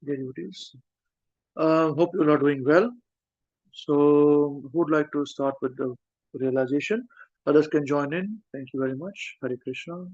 dear devotees. Hope you all are doing well. So, who would like to start with the realization? Others can join in. Thank you very much. Hare Krishna.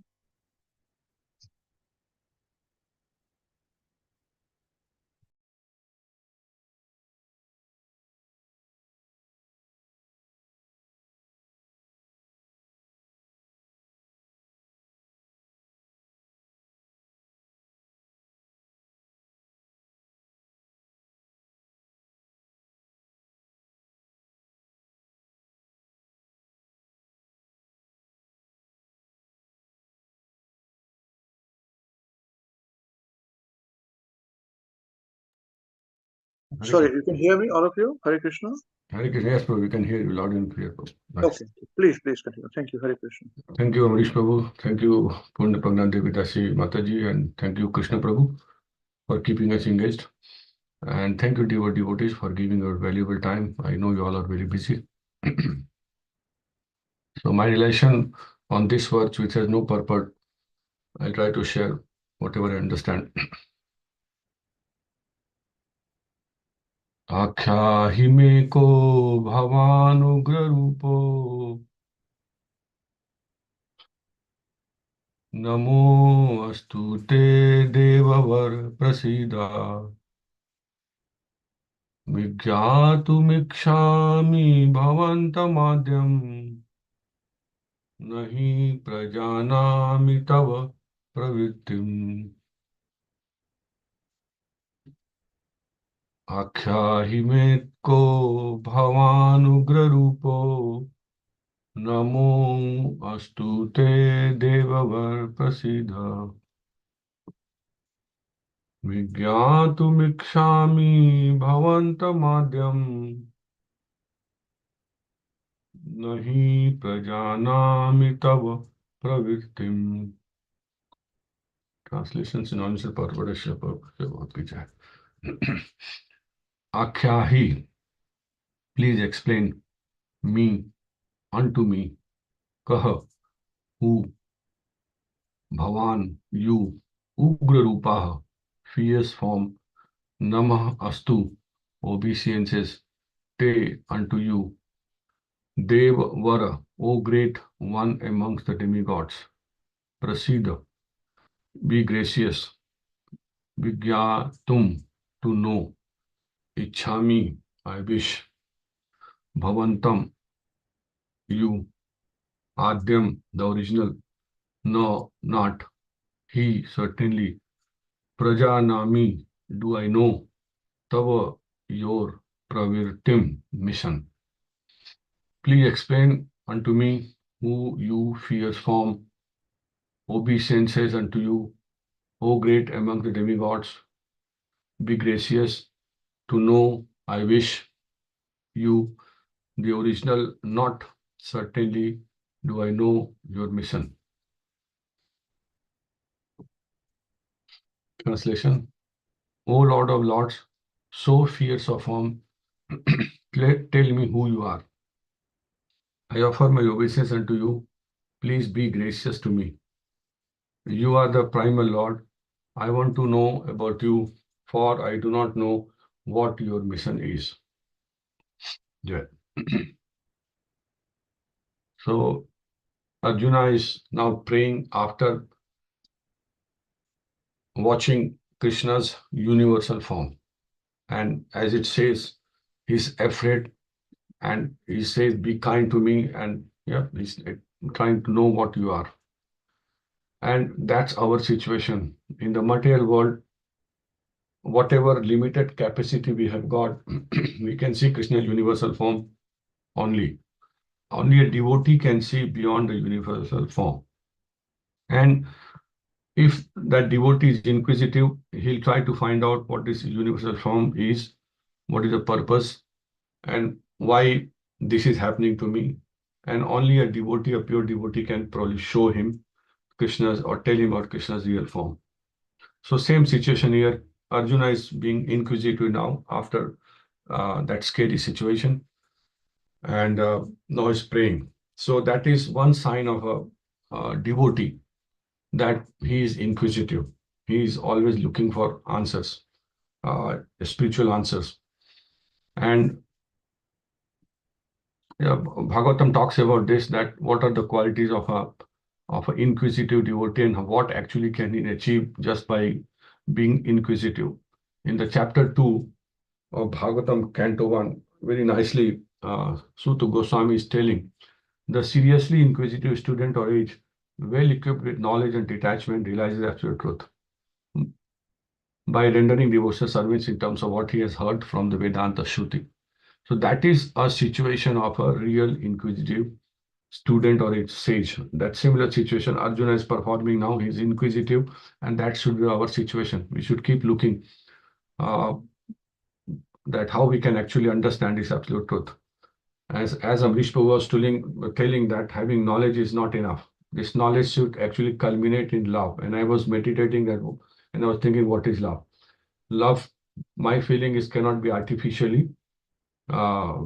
Sorry, you can hear me, all of you? Hare Krishna. Hare Krishna, yes, Prabhu, we can hear you loud and clear, Prabhu. Nice. Okay, please continue. Thank you, Hare Krishna. Thank you, Amrish Prabhu. Thank you, Purna Pragna Devidasi Mataji, and thank you, Krishna Prabhu, for keeping us engaged. And thank you, devotees, for giving your valuable time. I know you all are very busy. So my relation on this verse, which has no purport, I'll try to share whatever I understand. आख्याहि मे को भवानुग्र रूपो नमो अस्तु ते देववर प्रसीदा विज्ञातुमिच्छामि भवन्तमाद्यं नहि प्रजानामि तव प्रवृत्तिम् आख्याहि मे को भवानुग्र रूपो नमो अस्तु ते देववर प्रसीद विज्ञातुमिच्छामि भवन्तमाद्यं नहि प्रजानामि तव प्रवृत्तिम्. Translation synonyms of Parvadasya Bhagavad Gita. Akhyahi, please explain me, unto me, kaha, who, bhavan, you, ugra rupaha, fierce form, namah astu, obeisances, te, unto you, dev vara, O great one amongst the demigods, prasida, be gracious, vigyatum, to know, ichhami, I wish, bhavantam, you, adyam, the original, no, not, he, certainly, prajanami, do I know, tava, your, pravirtim, mission. Please explain unto me who you, fierce form, obeisances unto you, O great among the demigods, be gracious, to know, I wish, you, the original, not, certainly, do I know your mission. Translation. O Lord of Lords, so fierce of form, tell me who you are. I offer my obeisance unto you. Please be gracious to me. You are the primal Lord. I want to know about you, for I do not know what your mission is. Yeah. So Arjuna is now praying after watching Krishna's universal form. And as it says, he's afraid and he says, be kind to me. And yeah, he's trying to know what you are. And that's our situation. In the material world, whatever limited capacity we have got, we can see Krishna's universal form only. Only a devotee can see beyond the universal form. And if that devotee is inquisitive, he'll try to find out what this universal form is, what is the purpose, and why this is happening to me. And only a devotee, a pure devotee, can probably show him Krishna's or tell him about Krishna's real form. So same situation here. Arjuna is being inquisitive now after that scary situation, and now is praying. So that is one sign of a devotee, that he is inquisitive. He is always looking for answers. spiritual answers. And yeah, Bhagavatam talks about this, that what are the qualities of an inquisitive devotee and what actually can he achieve just by being inquisitive. In the chapter 2 of Bhagavatam, Canto 1, very nicely, Suta Goswami is telling, the seriously inquisitive student or age, well equipped with knowledge and detachment, realizes absolute truth by rendering devotional service in terms of what he has heard from the Vedanta Shruti. So that is a situation of a real inquisitive student or a sage. That similar situation Arjuna is performing now. He's inquisitive, and that should be our situation. We should keep looking uh, that how we can actually understand this absolute truth. As Amrish Prabhu was telling that having knowledge is not enough. This knowledge should actually culminate in love. And I was meditating that, and I was thinking, what is love? Love, my feeling is cannot be artificially uh,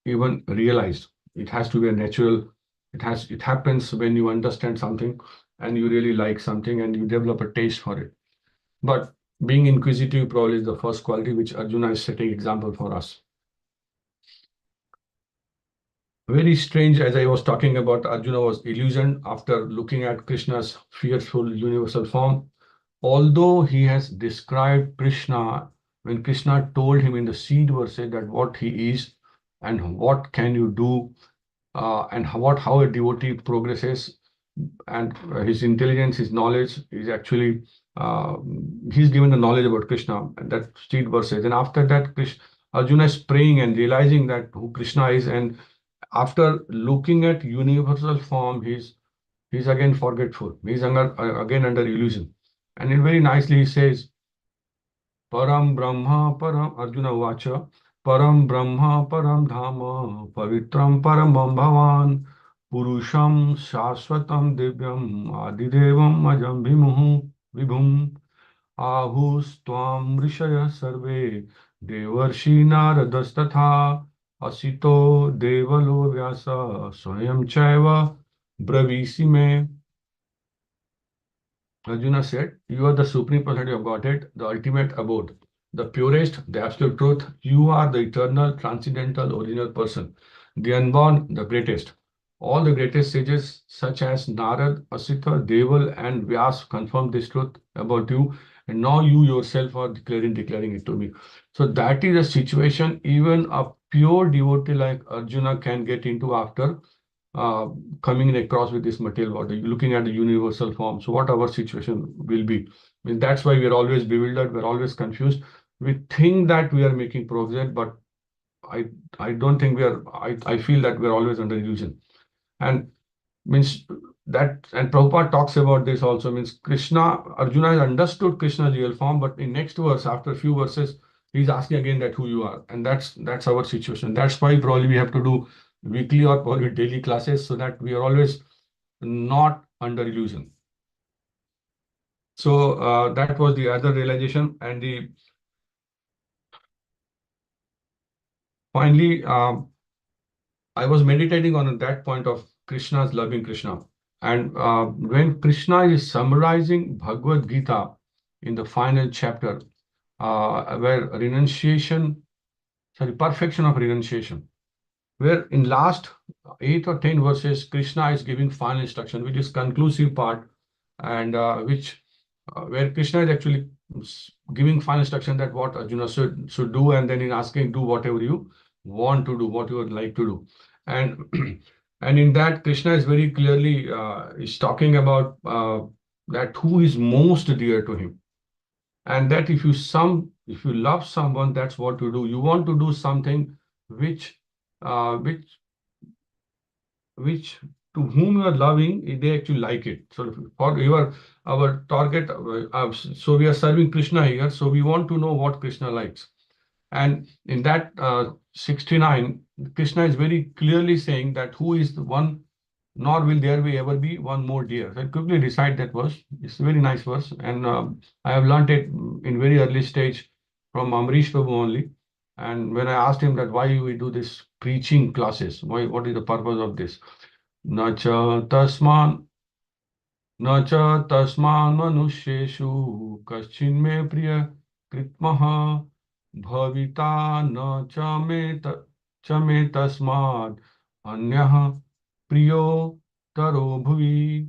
even realized. It has to be a natural. It happens when you understand something and you really like something and you develop a taste for it. But being inquisitive probably is the first quality which Arjuna is setting example for us. Very strange, as I was talking about, Arjuna was illusioned after looking at Krishna's fearful universal form. Although he has described Krishna, when Krishna told him in the seed verses that what he is and what can you do, and how a devotee progresses, and his intelligence, his knowledge is actually he's given the knowledge about Krishna, and that seed verses. And after that, Arjuna is praying and realizing that who Krishna is, and after looking at universal form, he's again forgetful. He's again under illusion. And it very nicely he says, Param Brahma Param Arjuna Vacha, Param Brahma Param Dhama, Pavitram Paramam Bhavan, Purusham Shashvatam Divyam, Adidevam Ajam Vibhum, Ahus Tvam Rishaya Sarve, Devarshi Naradastatha, Asito Devalo Vyasa, Swayam Chaiva, Bravisi Me. Arjuna said, you are the supreme personality of Godhead, the ultimate abode, the purest, the absolute truth. You are the eternal, transcendental, original person, the unborn, the greatest. All the greatest sages, such as Narad, Asita, Deval, and Vyas, confirm this truth about you, and now you yourself are declaring it to me. So that is a situation even a pure devotee like Arjuna can get into after uh, coming across with this material body, looking at the universal form. So what our situation will be. I mean, that's why we're always bewildered, we're always confused. We think that we are making progress, but I I don't think we are, I feel that we're always under illusion. And means that, and Prabhupada talks about this also, means Arjuna has understood Krishna's real form, but in next verse, after a few verses, he's asking again that who you are. And that's our situation. That's why probably we have to do weekly or probably daily classes so that we are always not under illusion. So that was the other realization. And the finally, I was meditating on that point of Krishna's loving Krishna. And when Krishna is summarizing Bhagavad Gita in the final chapter, where perfection of renunciation, where in last 8 or 10 verses, Krishna is giving final instruction, which is conclusive part, and where Krishna is actually giving final instruction that what Arjuna should do, and then in asking, do whatever you want to do, what you would like to do. And and in that, Krishna is very clearly is talking about that who is most dear to him, and that if you love someone, that's what you do. You want to do something which uh, which which to whom you are loving, they actually like it. So for our target, so we are serving Krishna here. So we want to know what Krishna likes. And in that 69, Krishna is very clearly saying that who is the one, nor will there be ever be one more dear. So I quickly recite that verse. It's a very nice verse. And I have learned it in very early stage from Amrish Prabhu only. And when I asked him that why we do this preaching classes, what is the purpose of this? न च तस्मान् न च तस्मान् मनुष्येषु कश्चिन्मे प्रिय kritmaha bhavita na chame tasmad anyah priyo taro bhuvi.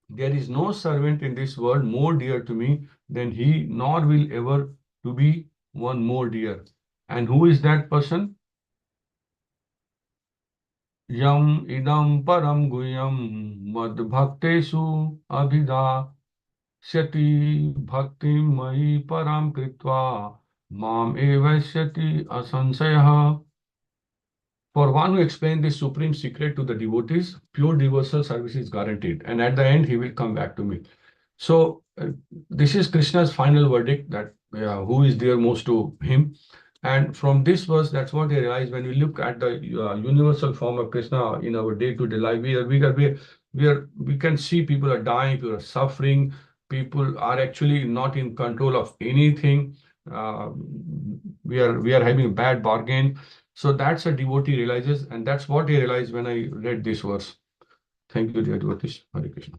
There is no servant in this world more dear to me than he, nor will ever to be one more dear. And who is that person? Yam idam param guyam mad bhaktesu abhida syati bhakti mai param kritva mam evasyati asansayah. For one who explains this supreme secret to the devotees, pure devotional service is guaranteed. And at the end, he will come back to me. So this is Krishna's final verdict, that who is dear most to him. And from this verse, that's what I realize when we look at the universal form of Krishna in our day-to-day life. We can see people are dying, people are suffering, people are actually not in control of anything. Uh, we are having a bad bargain. So that's a devotee realizes, and that's what I realized when I read this verse. Thank you, dear devotees. Hare Krishna.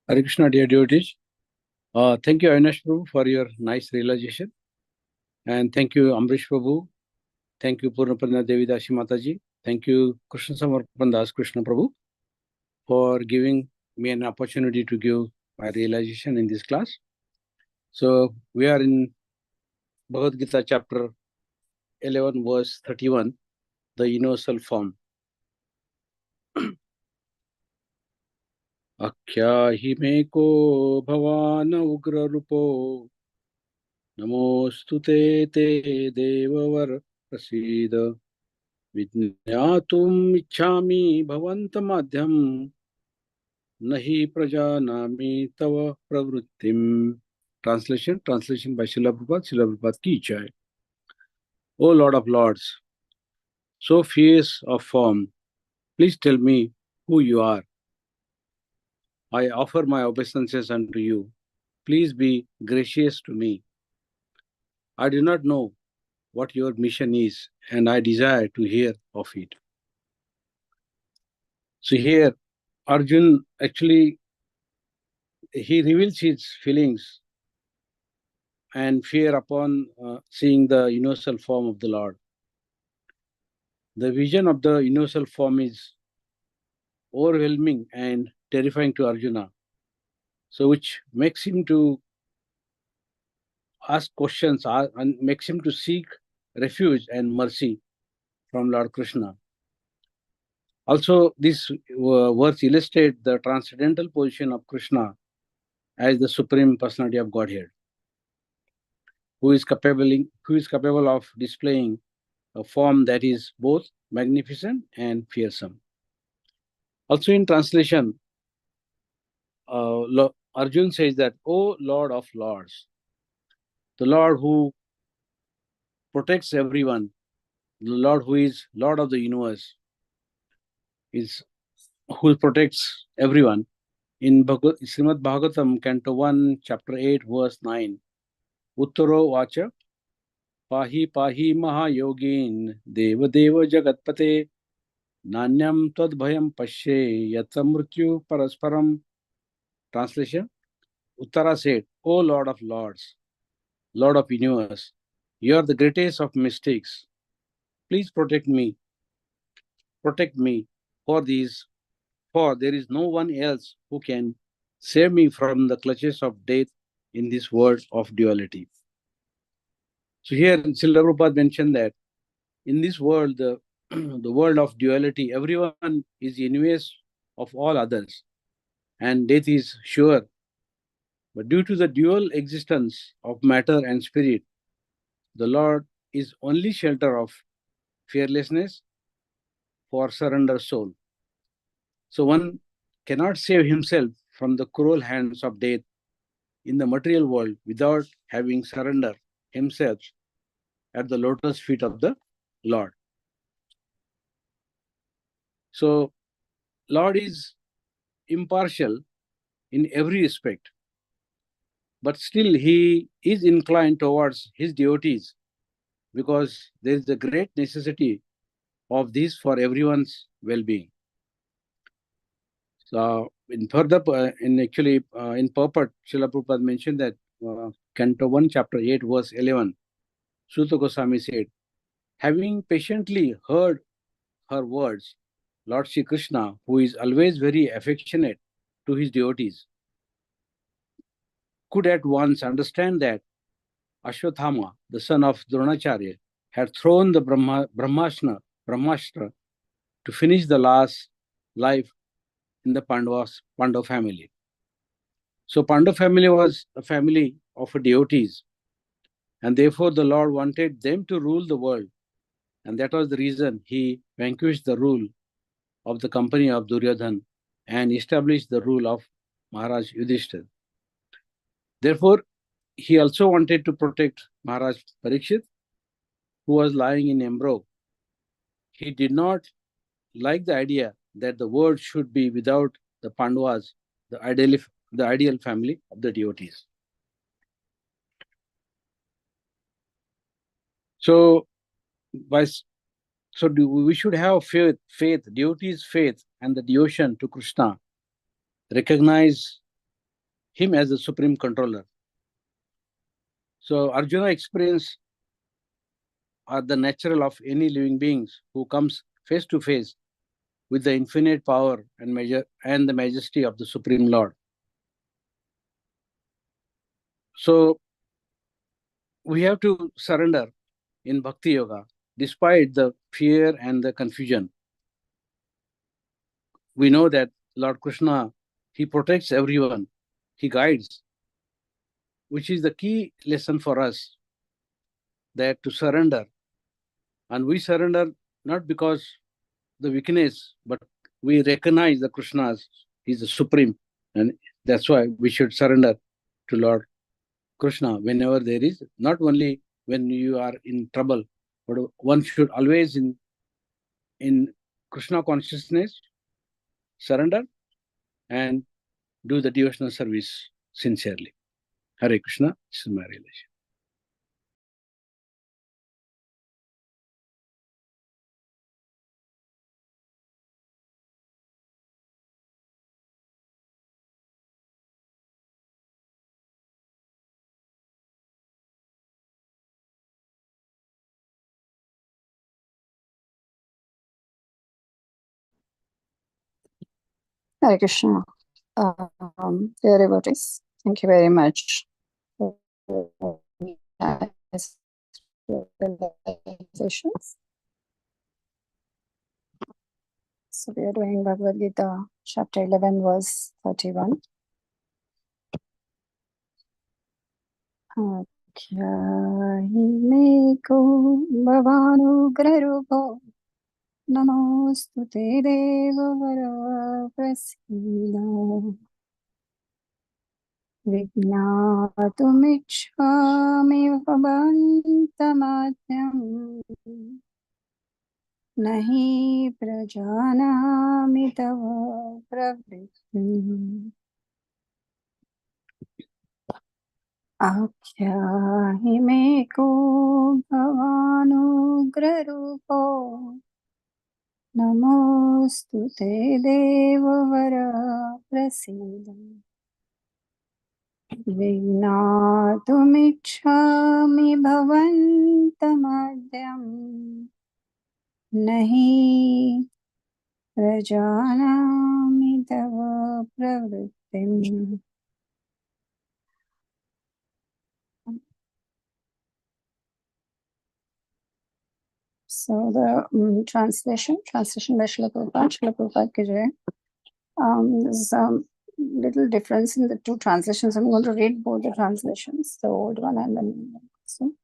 Hare Krishna, dear devotees. Thank you, Avinash Prabhu, for your nice realization. And thank you, Amrish Prabhu. Thank you, Purnaprana Devi Dasi Mataji. Thank you, Krishna Samarpan Das Krishna Prabhu, for giving me an opportunity to give my realization in this class. So we are in Bhagavad Gita chapter 11, verse 31, the universal form. Akhyahi meko bhavana ugra rupo namostute te devavar prasida vidnyatum ichhami bhavantamadhyam nahi prajanami tava pravrittim. Translation by Srila Prabhupada ki jai. O Lord of Lords, so fierce of form, please tell me who you are. I offer my obeisances unto you. Please be gracious to me. I do not know what your mission is, and I desire to hear of it. So here, Arjun actually, he reveals his feelings and fear upon seeing the universal form of the Lord. The vision of the universal form is overwhelming and terrifying to Arjuna, so which makes him to ask questions and makes him to seek refuge and mercy from Lord Krishna. Also, this verse illustrates the transcendental position of Krishna as the Supreme Personality of Godhead, who is capable of displaying a form that is both magnificent and fearsome. Also in translation, Arjun says that, O Lord of Lords, the Lord who protects everyone, the Lord who is Lord of the universe, who protects everyone. In Srimad Bhagavatam, Canto 1, Chapter 8, Verse 9, Uttaro Vacha, Pahi Pahi Mahayogin, Deva Deva Jagatpate, Nanyam Tad Bhayam Pashe, Yata Mrityu Parasparam. Translation, Uttara said, O Lord of Lords, Lord of Universe, you are the greatest of mystics. Please protect me. Protect me, for there is no one else who can save me from the clutches of death in this world of duality. So here Srila Prabhupada mentioned that in this world, the world of duality, everyone is envious of all others, and death is sure. But due to the dual existence of matter and spirit, the Lord is only shelter of fearlessness for surrender soul. So one cannot save himself from the cruel hands of death in the material world without having surrendered himself at the lotus feet of the Lord. So Lord is impartial in every respect, but still he is inclined towards his devotees because there is a great necessity of this for everyone's well-being. So in further, in purport, Srila Prabhupada mentioned that Canto 1, Chapter 8, verse 11, Suta Goswami said, having patiently heard her words, Lord Sri Krishna, who is always very affectionate to his devotees, could at once understand that Ashwathama, the son of Dronacharya, had thrown the Brahmastra to finish the last life in the Pandav family. So Pandav family was a family of devotees, and therefore the Lord wanted them to rule the world, and that was the reason he vanquished the rule of the company of Duryodhan and established the rule of Maharaj Yudhishthir. Therefore, he also wanted to protect Maharaj Parikshit, who was lying in embryo. He did not like the idea that the world should be without the Pandavas, the ideal family of the devotees. So, we should have faith, devotees' faith, and the devotion to Krishna. Recognize him as the supreme controller. So Arjuna experienced the natural of any living beings who comes face to face with the infinite power and the majesty of the Supreme Lord. So we have to surrender in Bhakti Yoga despite the fear and the confusion. We know that Lord Krishna, he protects everyone, he guides, which is the key lesson for us, that to surrender. And we surrender not because the weakness, but we recognize the Krishna is the supreme, and that's why we should surrender to Lord Krishna whenever there is, not only when you are in trouble, but one should always in Krishna consciousness surrender and do the devotional service sincerely. Hare Krishna, this is my relation. Hare Krishna. Dear devotees, thank you very much for nice realizations. So we are doing Bhagavad Gita, chapter 11, verse 31. Akyahi me ko bhavanugrarupo namostute devavara prasida Vignātumicchāmi vabantamadhyam nahi prajanāmi tava pravrittim Akyahi me ko bhavanugrarupo namostute devavara prasida Vignātumicchāmi bhavantamadhyam nahi prajanāmi tava pravrittim. So the translation by Srila Prabhupada ki jai. There's a little difference in the two translations. I'm going to read both the translations, the old one and the new one. So,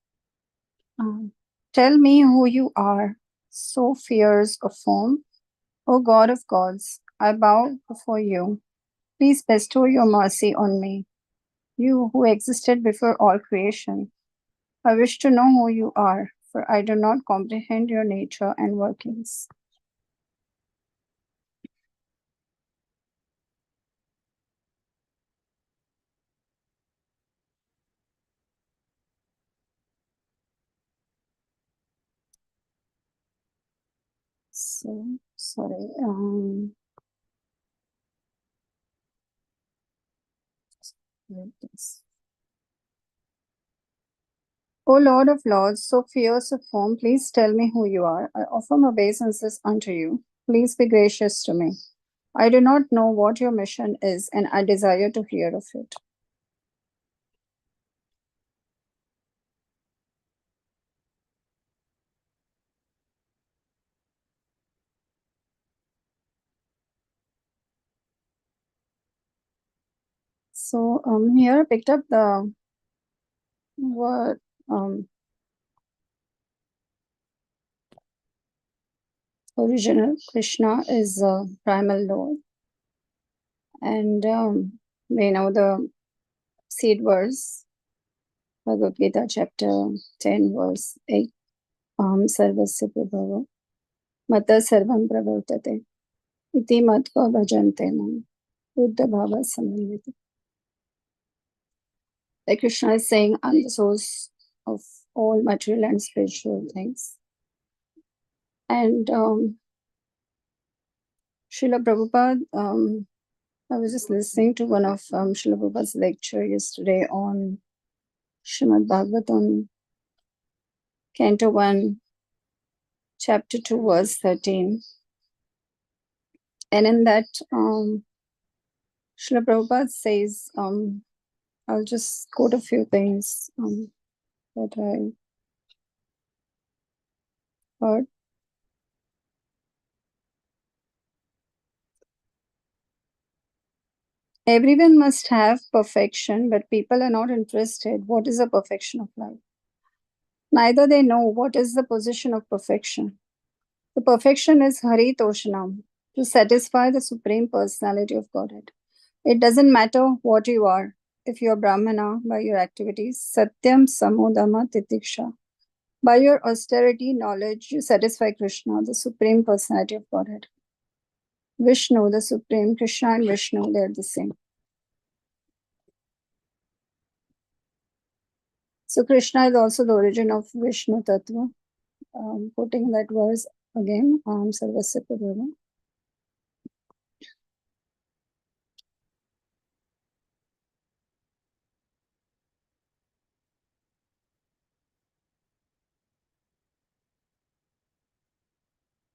tell me who you are, so fierce of form, O God of gods, I bow before you. Please bestow your mercy on me, you who existed before all creation. I wish to know who you are, for I do not comprehend your nature and workings. So, sorry. O Lord of Lords, so fierce of form, please tell me who you are. I offer my obeisances unto you. Please be gracious to me. I do not know what your mission is, and I desire to hear of it. So here I picked up the word original. Krishna is primal Lord. And we know the seed verse, Bhagavad Gita chapter 10 verse 8. Sarvasya prabhava mata sarvam pravartate iti matva bhajante mam buddha bhava samanvita. Like Krishna is saying, I'm the source of all material and spiritual things. And Srila Prabhupada, I was just listening to one of Srila Prabhupada's lecture yesterday on Srimad Bhagavatam, Canto 1, Chapter 2, verse 13. And in that, Srila Prabhupada says, I'll just quote a few things that I heard. Everyone must have perfection, but people are not interested. What is the perfection of life? Neither they know what is the position of perfection. The perfection is Hare Toshanam, to satisfy the Supreme Personality of Godhead. It doesn't matter what you are. If you are Brahmana, by your activities, Satyam, Samodama, Titiksha. By your austerity, knowledge, you satisfy Krishna, the Supreme Personality of Godhead. Vishnu, the Supreme, Krishna and Vishnu, they are the same. So Krishna is also the origin of Vishnu Tattva. Quoting that verse again, Sarvasya Prabhava.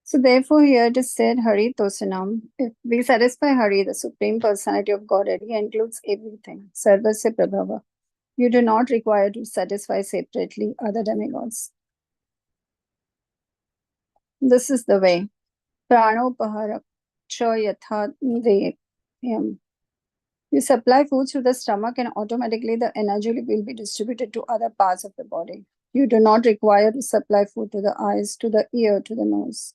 So therefore here it is said, Hare Tosanam. If we satisfy Hare, the Supreme Personality of Godhead, he includes everything. Sarvasya Prabhava. You do not require to satisfy separately other demigods. This is the way. Pranopahara cha yatha nideyam. You supply food through the stomach and automatically the energy will be distributed to other parts of the body. You do not require to supply food to the eyes, to the ear, to the nose.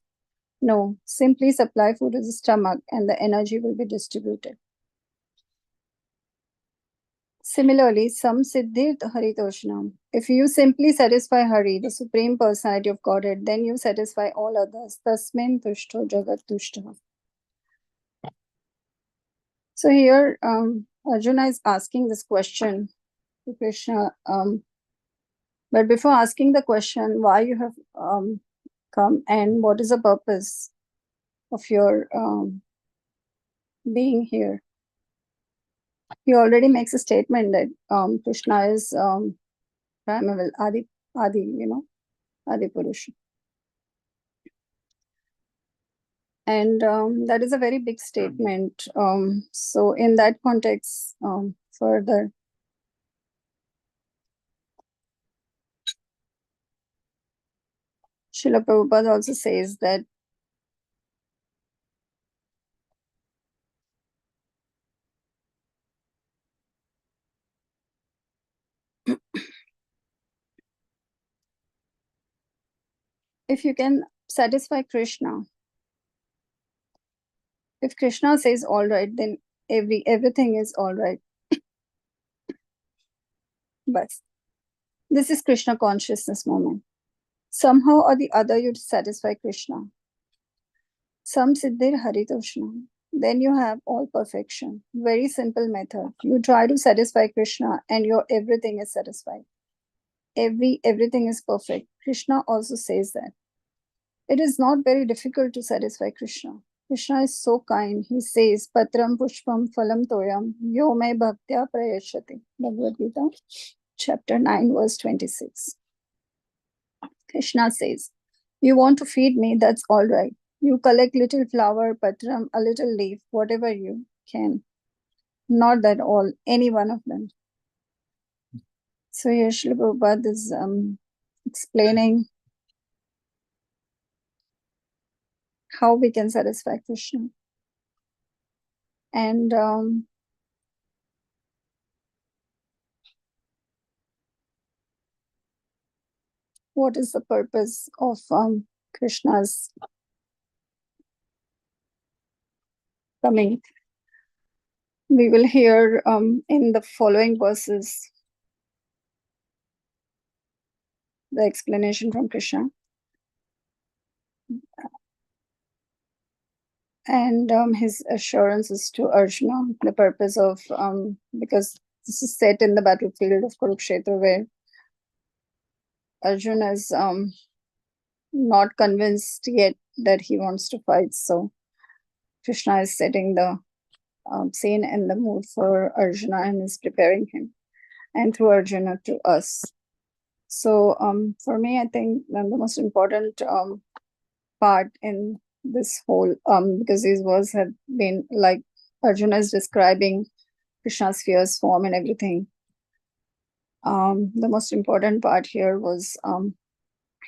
No, simply supply food to the stomach and the energy will be distributed. Similarly, some siddhi haritoshnam. If you simply satisfy Hari, the Supreme Personality of Godhead, then you satisfy all others. Tasmin tushto jagat tushta. So here, Arjuna is asking this question to Krishna. But before asking the question, why you have come and what is the purpose of your being here, he already makes a statement that Krishna is primal, Adi, Adi Purusha. And that is a very big statement. So in that context, further, Srila Prabhupada also says that if you can satisfy Krishna, if Krishna says all right, then everything is all right. But this is Krishna consciousness moment. Somehow or the other, you satisfy Krishna. Some siddhir haritoshna. Then you have all perfection. Very simple method. You try to satisfy Krishna and your everything is satisfied. Everything is perfect. Krishna also says that. It is not very difficult to satisfy Krishna. Krishna is so kind. He says, Patram Pushpam Phalam Toyam Yo Me Bhaktya Prayashati. Bhagavad Gita, chapter 9, verse 26. Krishna says, you want to feed me, that's all right. You collect little flower, patram, a little leaf, whatever you can. Not that all, any one of them. So here Srila Prabhupada is explaining how we can satisfy Krishna. And what is the purpose of Krishna's coming? We will hear in the following verses the explanation from Krishna. And his assurances to Arjuna, the purpose of, because this is set in the battlefield of Kurukshetra, where Arjuna is not convinced yet that he wants to fight. So Krishna is setting the scene and the mood for Arjuna and is preparing him, and through Arjuna to us. So for me, I think the most important part in this whole, because these words have been like Arjuna is describing Krishna's fierce form and everything. The most important part here was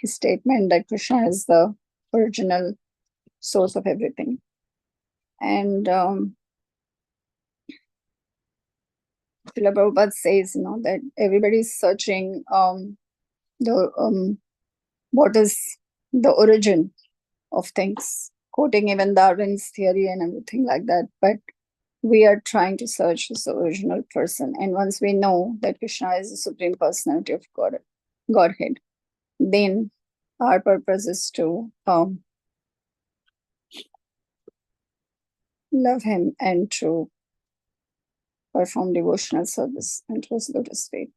his statement that Krishna is the original source of everything. And Srila Prabhupada says, that everybody is searching the what is the origin of things, quoting even Darwin's theory and everything like that. But we are trying to search this original person. And once we know that Krishna is the Supreme Personality of Godhead, then our purpose is to love him and to perform devotional service and to his lotus feet.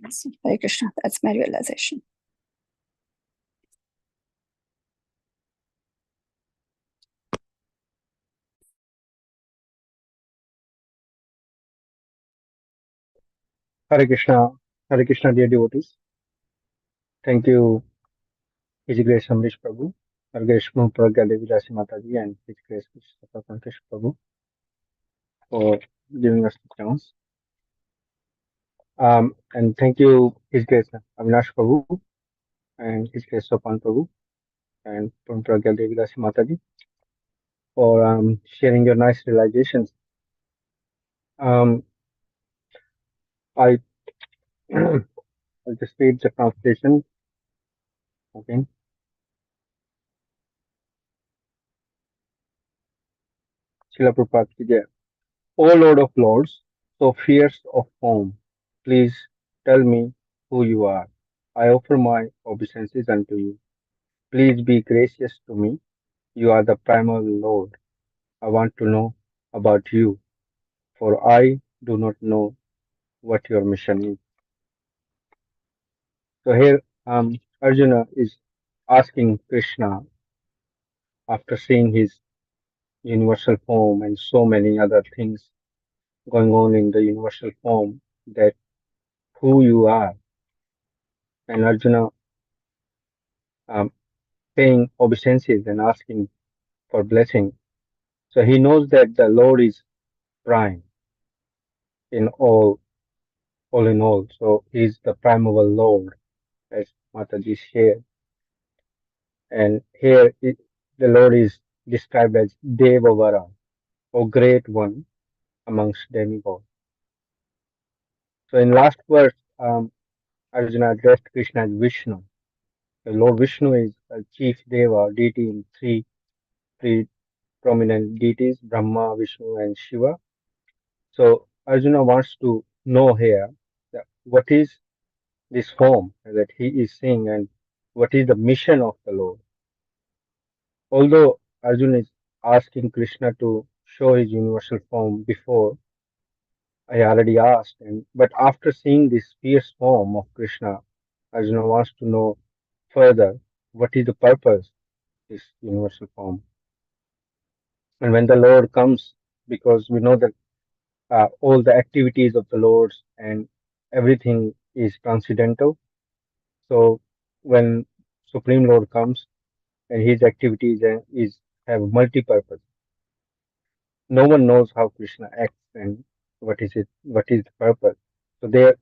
So, Hare Krishna, that's my realization. Hare Krishna, dear devotees. Thank you, His Grace Amrish Prabhu, Hare Grace Pragya Devi Rasi Mataji, and His Grace Krishna Pankaj Prabhu for giving us the chance. And thank you, His Grace Avinash Prabhu and His Grace Sopan Prabhu and Pragya Devi Rasi Mataji for sharing your nice realizations. I I'll just read the translation. Okay. Srila Prabhupada ki jai. O Lord of Lords, so fierce of form, please tell me who you are. I offer my obeisances unto you. Please be gracious to me. You are the primal Lord. I want to know about you, for I do not know what your mission is. So here, Arjuna is asking Krishna, after seeing his universal form and so many other things going on in the universal form, that who you are. And Arjuna paying obeisances and asking for blessing. So he knows that the Lord is prime in all in all. So he's the primeval Lord, as Mataji shared. And here the Lord is described as Devavara, or great one amongst demigods. So in last verse, Arjuna addressed Krishna as Vishnu. The Lord Vishnu is a chief Deva, deity in three prominent deities, Brahma, Vishnu, and Shiva. So Arjuna wants to know here that what is this form that he is seeing and what is the mission of the Lord. Although Arjuna is asking Krishna to show his universal form before, I already asked, but after seeing this fierce form of Krishna, Arjuna wants to know further what is the purpose this universal form. And when the Lord comes, because we know that all the activities of the Lord and everything is transcendental. So when Supreme Lord comes and his activities is have multi-purpose, no one knows how Krishna acts and what is the purpose. So there,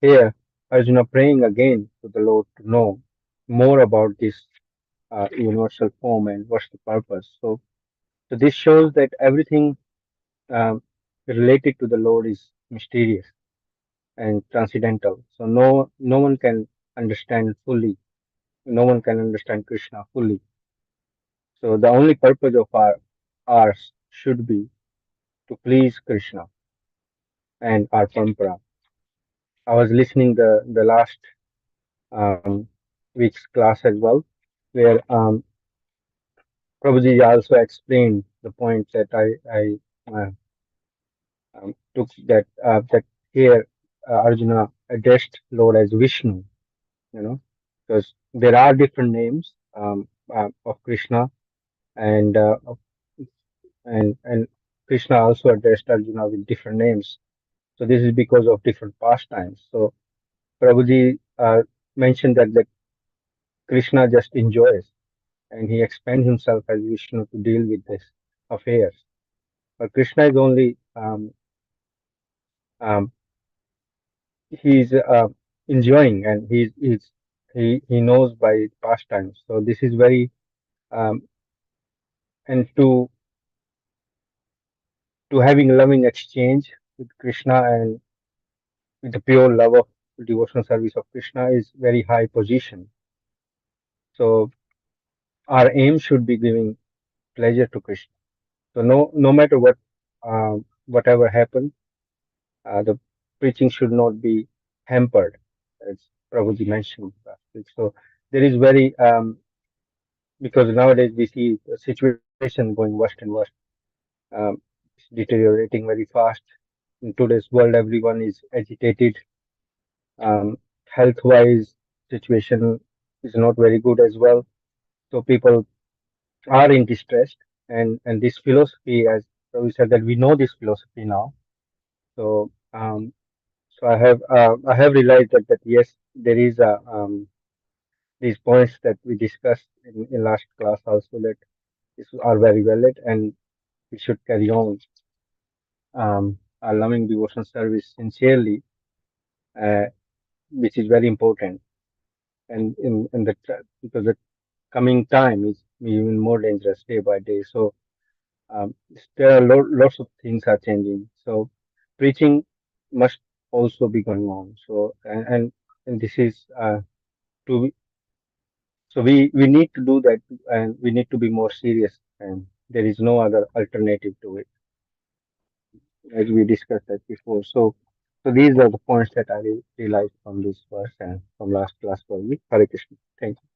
here, Arjuna praying again to the Lord to know more about this universal form and what's the purpose. So this shows that everything related to the Lord is mysterious and transcendental. So no one can understand fully. No one can understand Krishna fully. So the only purpose of ours should be to please Krishna and our parampara. I was listening the last um, week's class as well, where Prabhuji also explained the point that I took that here Arjuna addressed Lord as Vishnu, you know, because there are different names of Krishna, and and Krishna also addressed Arjuna with different names. So this is because of different pastimes. So Prabhuji mentioned that Krishna just enjoys and he expands himself as Vishnu to deal with this affairs. But Krishna is only um, he's enjoying and he knows by pastimes. So this is very um, and to having a loving exchange with Krishna and with the pure love of devotional service of Krishna is very high position. So our aim should be giving pleasure to Krishna. So no matter whatever happens, the preaching should not be hampered, as Prabhuji mentioned last week. So there is very because nowadays we see the situation going worse and worse. It's deteriorating very fast. In today's world, everyone is agitated. Health-wise, situation is not very good as well. So people are in distress, and this philosophy, as Prabhu said, that we know this philosophy now. So so I have realized that yes, there is a these points that we discussed in last class also that these are very valid and we should carry on our loving devotion service sincerely, uh, which is very important. And in the because the coming time is even more dangerous day by day. So there are lots of things are changing. So preaching must also be going on. So and this is to be, so we need to do that and we need to be more serious and there is no other alternative to it as we discussed that before. So these are the points that I realized from this verse and from last class for me. Hare Krishna. Thank you.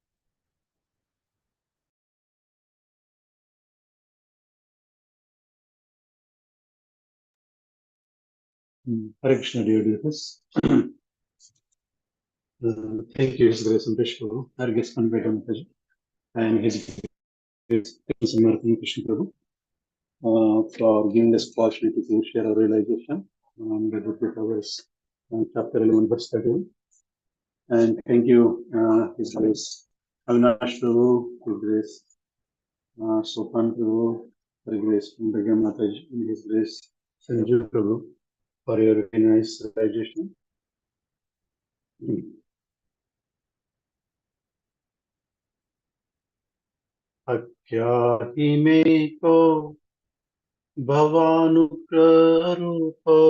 Hare Krishna, dear devotees. Thank you, His Grace Amrish Prabhu, our guest convener Mataji, and His Grace Samarthan Krishna Prabhu for giving us opportunity to share our realization on the Bhagavad chapter 11, verse 31. And thank you, His Grace Avinash Prabhu, His Grace Sopan Prabhu, His Grace Bhagavad Mataji, and His Grace Sanju Prabhu for your very nice realization. अज्ञाति में को भवानुग्ररूपो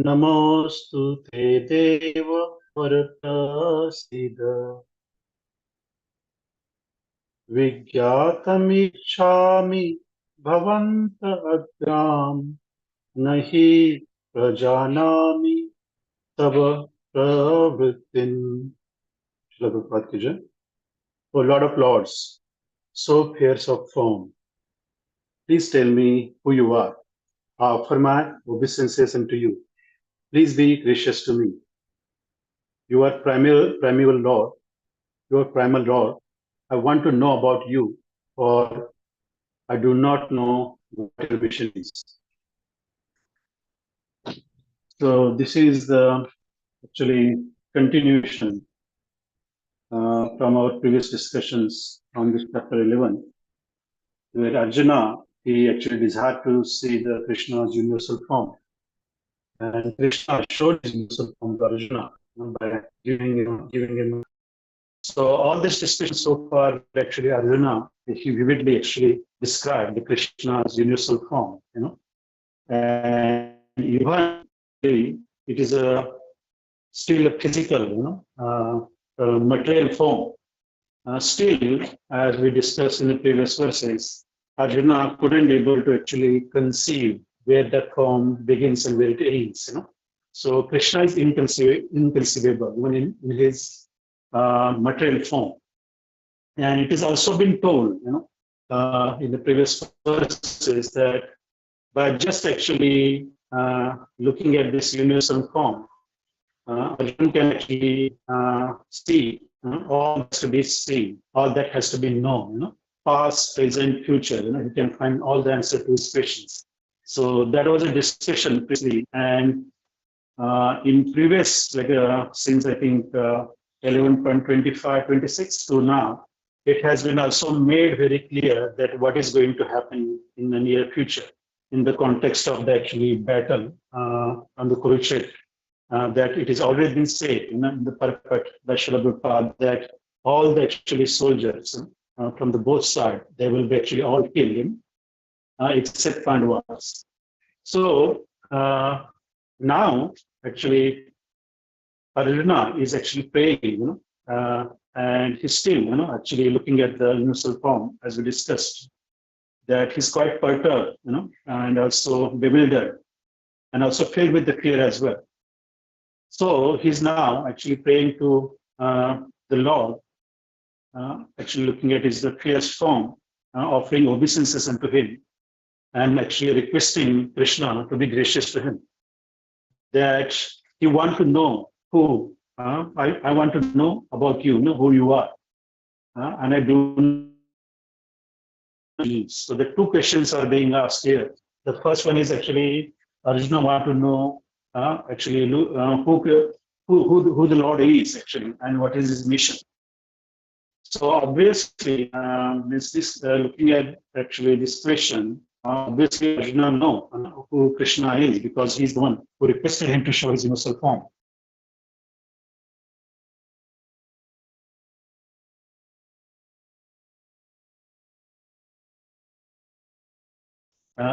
नमोऽस्तु ते देव वरप्रसीद विज्ञातमिच्छामि भवन्त अग्राम नहि प्रजानामि तव प्रवृत्तिम्. Srila Prabhupada ki jai. O Lord of Lords, so fierce of form, please tell me who you are. I offer my obeisances unto you. Please be gracious to me. You are primeval Lord. You are primal Lord. I want to know about you, for I do not know what your mission is. So this is the actually continuation from our previous discussions on this chapter 11, where Arjuna, he actually desired to see the Krishna's universal form. And Krishna showed his universal form to Arjuna by giving him. So all this discussion so far, actually Arjuna, he vividly actually described the Krishna's universal form, and even it is still a physical, material form. Still, as we discussed in the previous verses, Arjuna couldn't be able to actually conceive where that form begins and where it ends. So Krishna is inconceivable even in his material form, and it has also been told, in the previous verses that by just actually looking at this universal form, Arjuna can actually see all that has to be seen, all that has to be known, past, present, future. He can find all the answer to his questions. So that was a discussion previously, and in previous, since I think 11.25, 26 to now, it has been also made very clear that what is going to happen in the near future in the context of the actually battle on the Kurukshetra. That it has already been said in the Parpat by Srila Prabhupada that all the actually soldiers from the both sides, they will be actually all killed except Pandavas. So now actually Arjuna is actually praying, and he's still, actually looking at the universal form as we discussed, that he's quite perturbed, and also bewildered, and also filled with the fear as well. So he's now actually praying to the Lord, actually looking at his fierce form, offering obeisances unto him, and actually requesting Krishna to be gracious to him. That he want to know who, I want to know about you, who you are, and I do. So the two questions are being asked here. The first one is actually Arjuna want to know actually who the Lord is actually, and what is his mission. So obviously, looking at actually this question, obviously Arjuna know who Krishna is, because he's the one who requested him to show his universal form.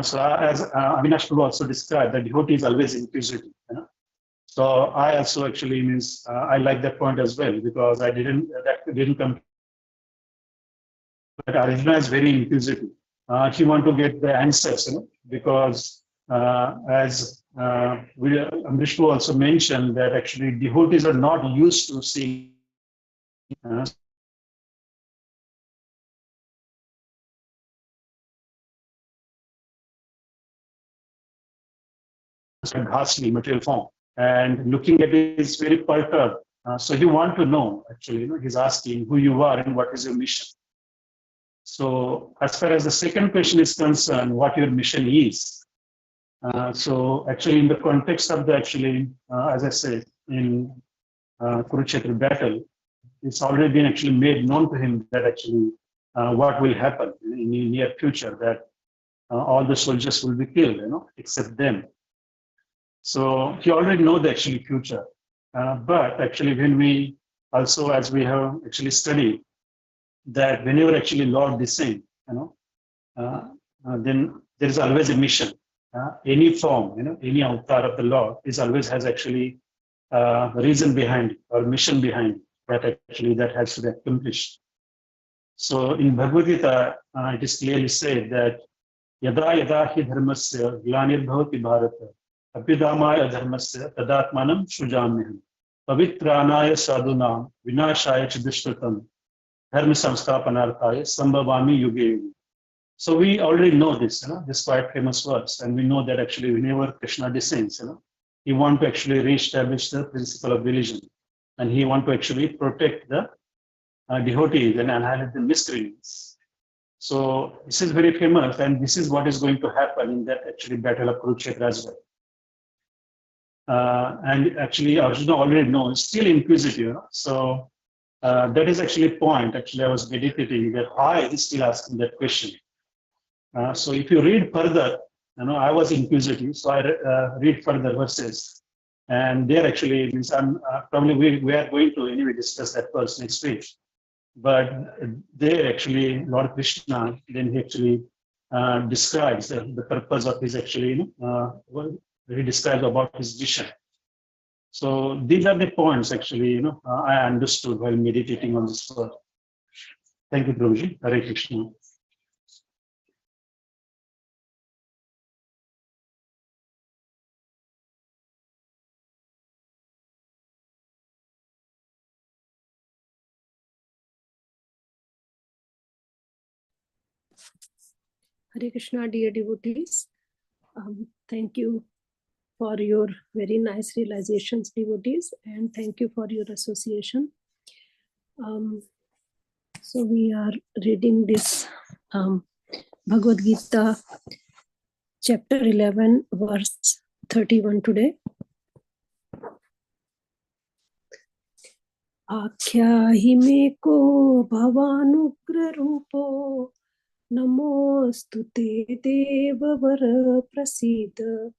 So as Avinash Prabhu also described, that devotee is always inquisitive. So I also actually I like that point as well, because that didn't come. But Arjuna is very inquisitive. He want to get the answers, because as Amrish also mentioned, that actually devotees are not used to seeing ghastly material form, and looking at it is very perturbed. So he want to know, actually, he's asking who you are and what is your mission. So as far as the second question is concerned, what your mission is. So actually in the context of the as I said, in Kurukshetra battle, it's already been actually made known to him that actually what will happen in the near future, that all the soldiers will be killed, except them. So he already knows the actually future. But actually when we also, as we have actually studied, that whenever actually Lord descends, then there is always a mission. Any form, any avatar of the Lord is always has actually a reason behind it, or mission behind it, that has to be accomplished. So in Bhagavad Gita, it is clearly said that yada yada hi dharmasya glanirбhavati bharata abhidhamaya dharmasya tadatmanam sujamyaham pavitranaya sadhunam vinashaya chidushtatam dharma samsthapanarthaya sambhavami yuge. So we already know this, this quite famous verse, and we know that actually whenever Krishna descends, he want to actually reestablish the principle of religion, and he want to actually protect the devotees and annihilate the miscreants. So this is very famous, and this is what is going to happen in that actually battle of Kurukshetra as well. And actually Arjuna already knows, still inquisitive, you know? So that is actually a point. Actually, I was meditating that why is he still asking that question. So if you read further, you know, I was inquisitive, so I read further verses, and there actually means I'm probably we are going to anyway discuss that verse next week. But there actually Lord Krishna then he actually describes the purpose of his actually he describes about his vision. So these are the points actually I understood while meditating on this verse. Thank you, Prabhuji. Hare Krishna. Hare Krishna, dear devotees. Thank you for your very nice realizations, devotees, and thank you for your association. So we are reading this Bhagavad Gita, chapter 11, verse 31 today. Akhyahi me ko bhavanugra rupo namostute devavara prasida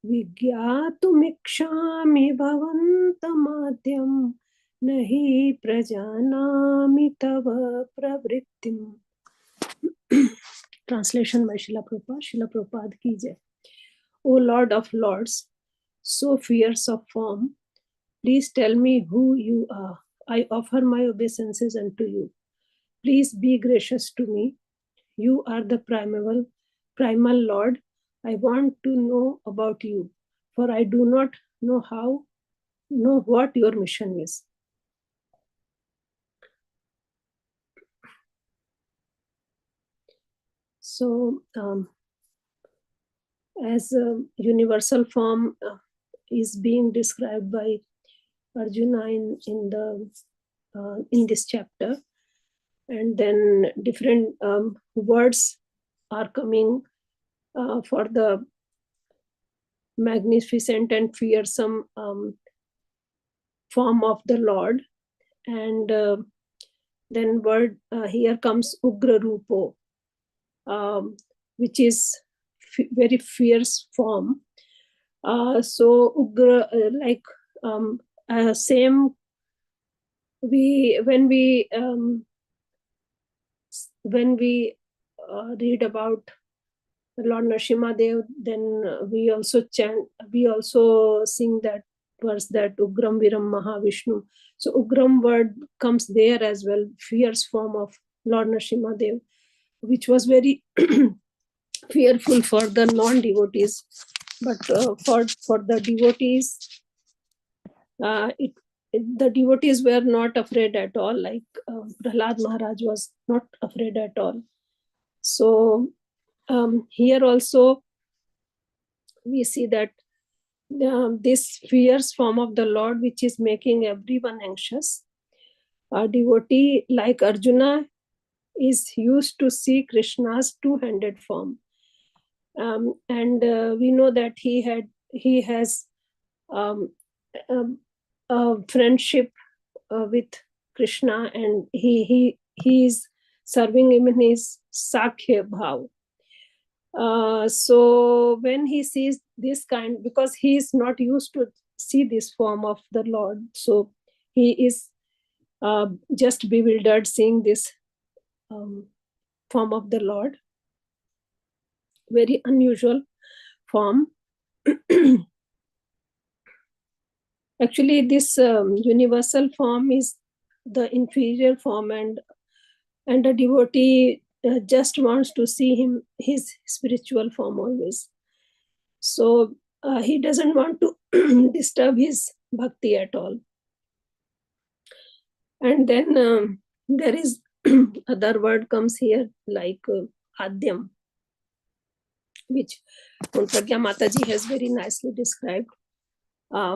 vigyātumikṣāmi bhavantamadhyam nahi prajanami tava pravrittim. Translation by Srila Prabhupada. Srila Prabhupada ki jai. O Lord of Lords, so fierce of form, please tell me who you are. I offer my obeisances unto you. Please be gracious to me. You are the primal Lord. I want to know about you, for I do not know what your mission is. So, as a universal form is being described by Arjuna in this chapter, and then different words are coming for the magnificent and fearsome form of the Lord, and then word here comes Ugra Rupo, which is very fierce form. So Ugra, same when we read about Lord Nrsimhadev, then we also sing that verse that Ugram Viram Mahavishnu. So Ugram word comes there as well, fierce form of Lord Nrsimhadev, which was very fearful for the non-devotees, but for the devotees, the devotees were not afraid at all, like Prahlad Maharaj was not afraid at all. So here also we see that this fierce form of the Lord, which is making everyone anxious. A devotee like Arjuna is used to see Krishna's two-handed form, and we know that he has a friendship with Krishna, and he is serving him in his Sakhya Bhav. So when he sees this kind, because he is not used to see this form of the Lord, so he is just bewildered seeing this form of the Lord, very unusual form. Actually, this universal form is the inferior form, and a devotee just wants to see his spiritual form always. So he doesn't want to disturb his bhakti at all. And then there is other word comes here like Adyam, which Pragya Mataji has very nicely described.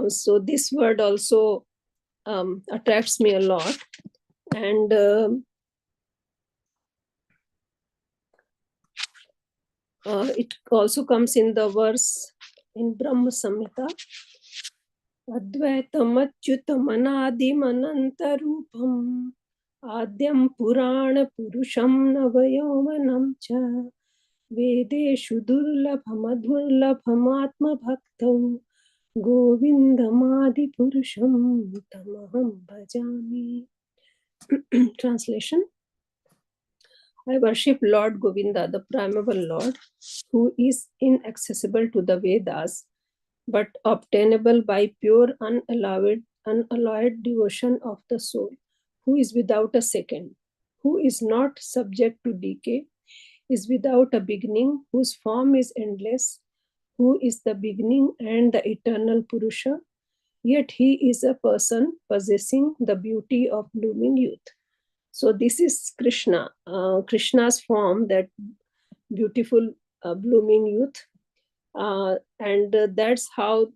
So this word also attracts me a lot. And it also comes in the verse in Brahma Samhita. Advaitam achyutam anadim anantarupam adyam purana purusham navayovanam cha vedeshu durlabham adurlabham atma bhaktau govindamadi purusham tamaham bhajami. Translation. I worship Lord Govinda, the primeval Lord, who is inaccessible to the Vedas, but obtainable by pure, unalloyed devotion of the soul, who is without a second, who is not subject to decay, is without a beginning, whose form is endless, who is the beginning and the eternal Purusha, yet he is a person possessing the beauty of blooming youth. So this is Krishna, Krishna's form, that beautiful blooming youth. And that's how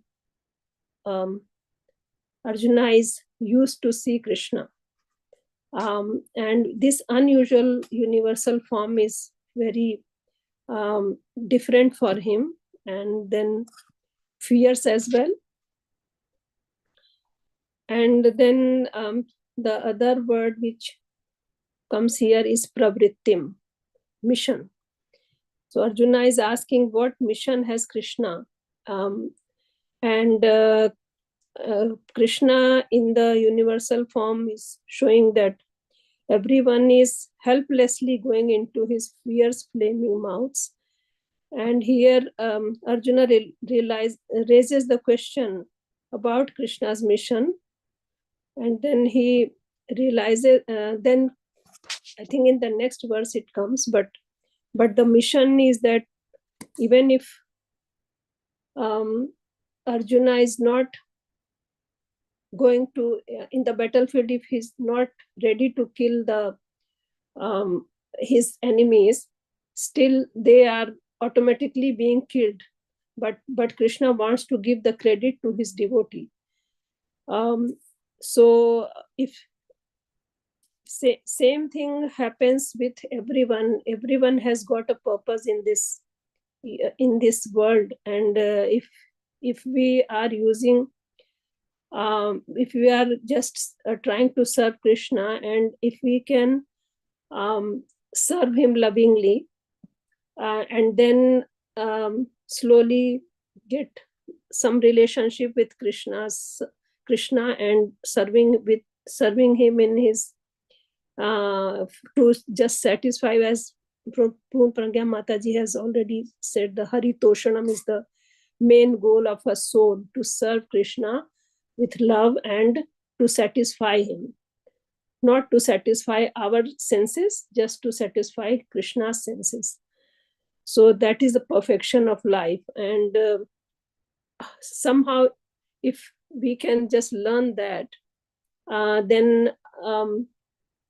Arjuna is used to see Krishna. And this unusual universal form is very different for him, and then fierce as well. And then the other word which comes here is pravrittim, mission. So Arjuna is asking what mission has Krishna, and Krishna in the universal form is showing that everyone is helplessly going into his fierce flaming mouths. And here Arjuna raises the question about Krishna's mission, and then he realizes, then I think in the next verse it comes, but the mission is that even if Arjuna is not going to in the battlefield, if he's not ready to kill the his enemies, still they are automatically being killed. But Krishna wants to give the credit to his devotee. So if same thing happens with everyone. Everyone has got a purpose in this world, and if we are using, if we are just trying to serve Krishna, and if we can serve him lovingly, and then slowly get some relationship with Krishna, and serving him in his to just satisfy, as Pragya Mataji has already said, the Hari Toshanam is the main goal of a soul, to serve Krishna with love and to satisfy him, not to satisfy our senses, just to satisfy Krishna's senses. So that is the perfection of life. And somehow if we can just learn that, then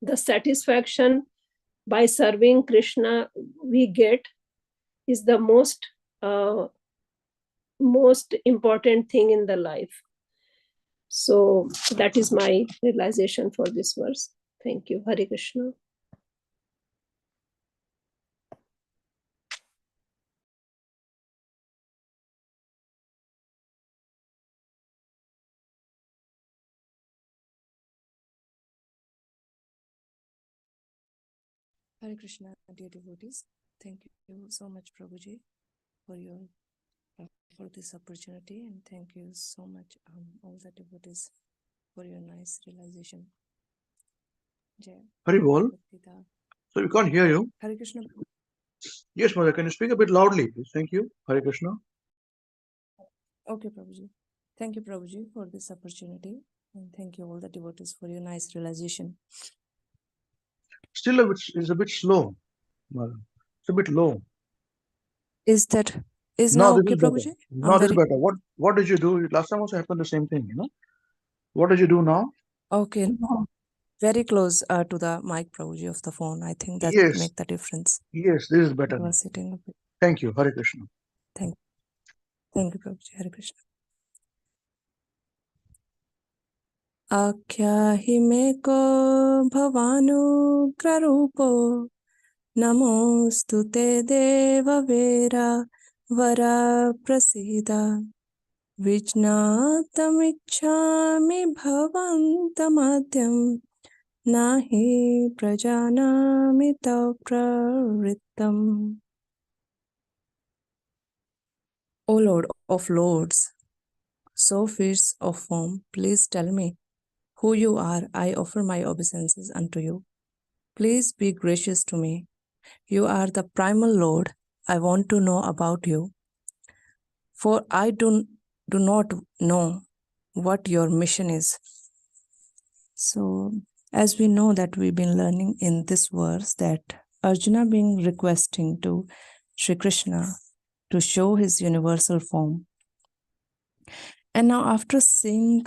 the satisfaction by serving Krishna we get is the most important thing in the life. So that is my realization for this verse. Thank you. Hare Krishna. Hare Krishna, dear devotees. Thank you so much, Prabhuji, for this opportunity, and thank you so much, all the devotees, for your nice realization. Jai. Haribol. So we can't hear you. Hare Krishna. Yes, Mother, can you speak a bit loudly, please? Thank you. Hare Krishna. Okay, Prabhuji. Thank you, Prabhuji, for this opportunity, and thank you all the devotees for your nice realization. Still it's a bit slow, Mother. It's a bit low. Is now okay, Prabhuji? Now this is better. What did you do? Last time also happened the same thing, What did you do now? Okay. Very close to the mic, Prabhuji, of the phone. I think that make the difference. Yes, this is better. You are sitting a bit. Thank you. Hare Krishna. Thank you, Prabhuji. Hare Krishna. आख्याहि मे को भवानुग्ररूपो नमोऽस्तु ते देववीरा वरा प्रसीद विज्ञातमिच्छामि भवन्तमद्यं नहि प्रजानामि तव प्रवृत्तम्. O Lord of Lords, so fierce of form, please tell me who you are. I offer my obeisances unto you. Please be gracious to me. You are the primal Lord. I want to know about you, for I do not know what your mission is. So, as we know that we've been learning in this verse that Arjuna being requesting to Sri Krishna to show his universal form. And now after seeing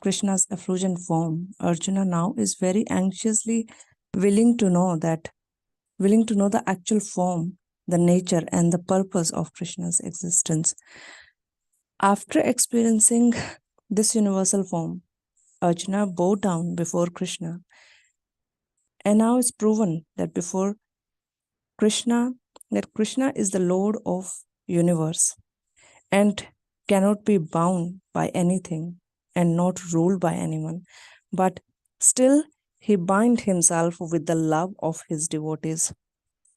Krishna's effulgent form, Arjuna now is very anxiously willing to know the actual form, the nature and the purpose of Krishna's existence. After experiencing this universal form, Arjuna bowed down before Krishna. And now it's proven that before Krishna, that Krishna is the Lord of universe and cannot be bound by anything and not ruled by anyone. But still, he bind himself with the love of his devotees.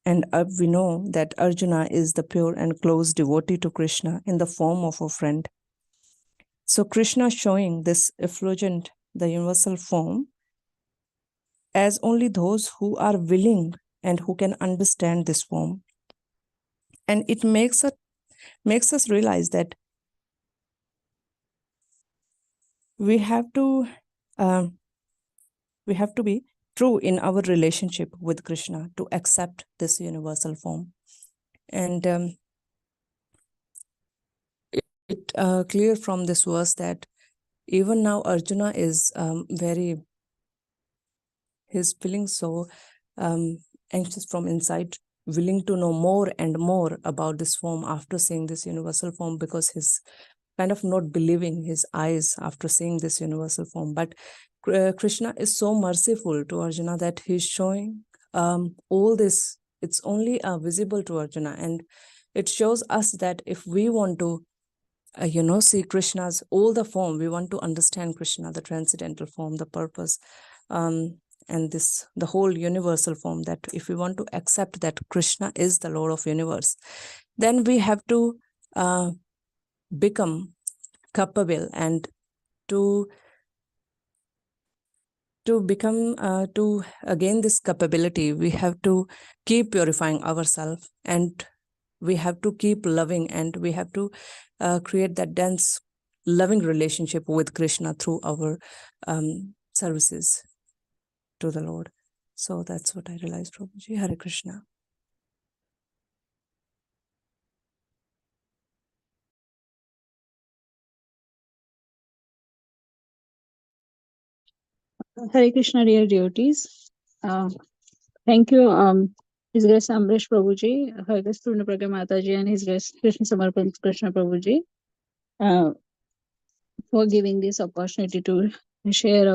And we know that Arjuna is the pure and close devotee to Krishna in the form of a friend. So Krishna showing this effulgent, the universal form, as only those who are willing and who can understand this form. And it makes us realize that we have to be true in our relationship with Krishna to accept this universal form. And it clear from this verse that even now Arjuna is he's feeling so anxious from inside, willing to know more and more about this form after seeing this universal form, because he's kind of not believing his eyes after seeing this universal form. But Krishna is so merciful to Arjuna that he's showing all this. It's only visible to Arjuna, and it shows us that if we want to see Krishna's all the form, we want to understand Krishna, the transcendental form, the purpose, and the whole universal form, that if we want to accept that Krishna is the Lord of universe, then we have to become capable, and to become to gain this capability, we have to keep purifying ourselves, and we have to keep loving, and we have to create that dense loving relationship with Krishna through our services to the Lord. So that's what I realized, Prabhuji. Hare Krishna. Hare Krishna, dear devotees. Thank you, His Grace Amrish Prabhuji, Her Grace Purna Pragya Mataji, and His Grace Krishna Samarpan Krishna Prabhuji for giving this opportunity to share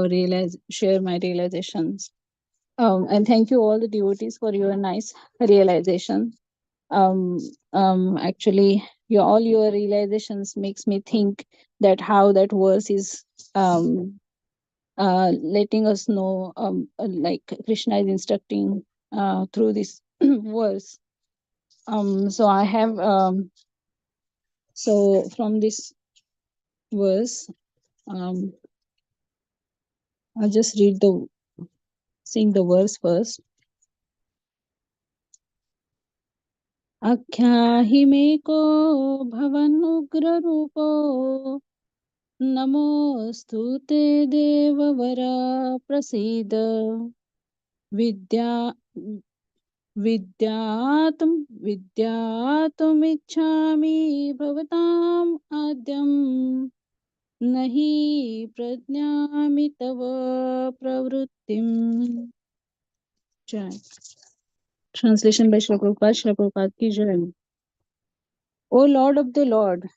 my realizations. And thank you all the devotees for your nice realization. Actually, all your realizations makes me think that how that verse is letting us know, like Krishna is instructing through this verse. So I have, so from this verse, I'll just sing the verse first. Akhyahi me ko bhavanugra rupo namostute devavara prasida विद्यातुमिच्छामि भवताम् आद्यम् नहि प्रज्ञामि तव प्रवृत्तिम्. Jai. Translation by Srila Prabhupada. Srila Prabhupada ki jai. O Lord of the Lord,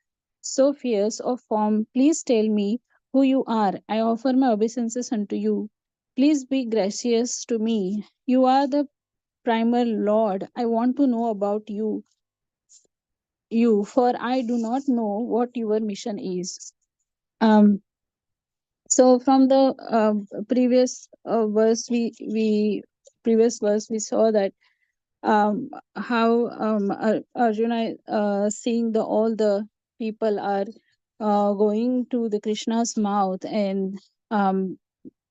so fierce of form, please tell me who you are. I offer my obeisances unto you. Please be gracious to me. You are the primal Lord. I want to know about you, for I do not know what your mission is. So from the previous verse, we saw that how Arjuna seeing all the people are going to the Krishna's mouth, and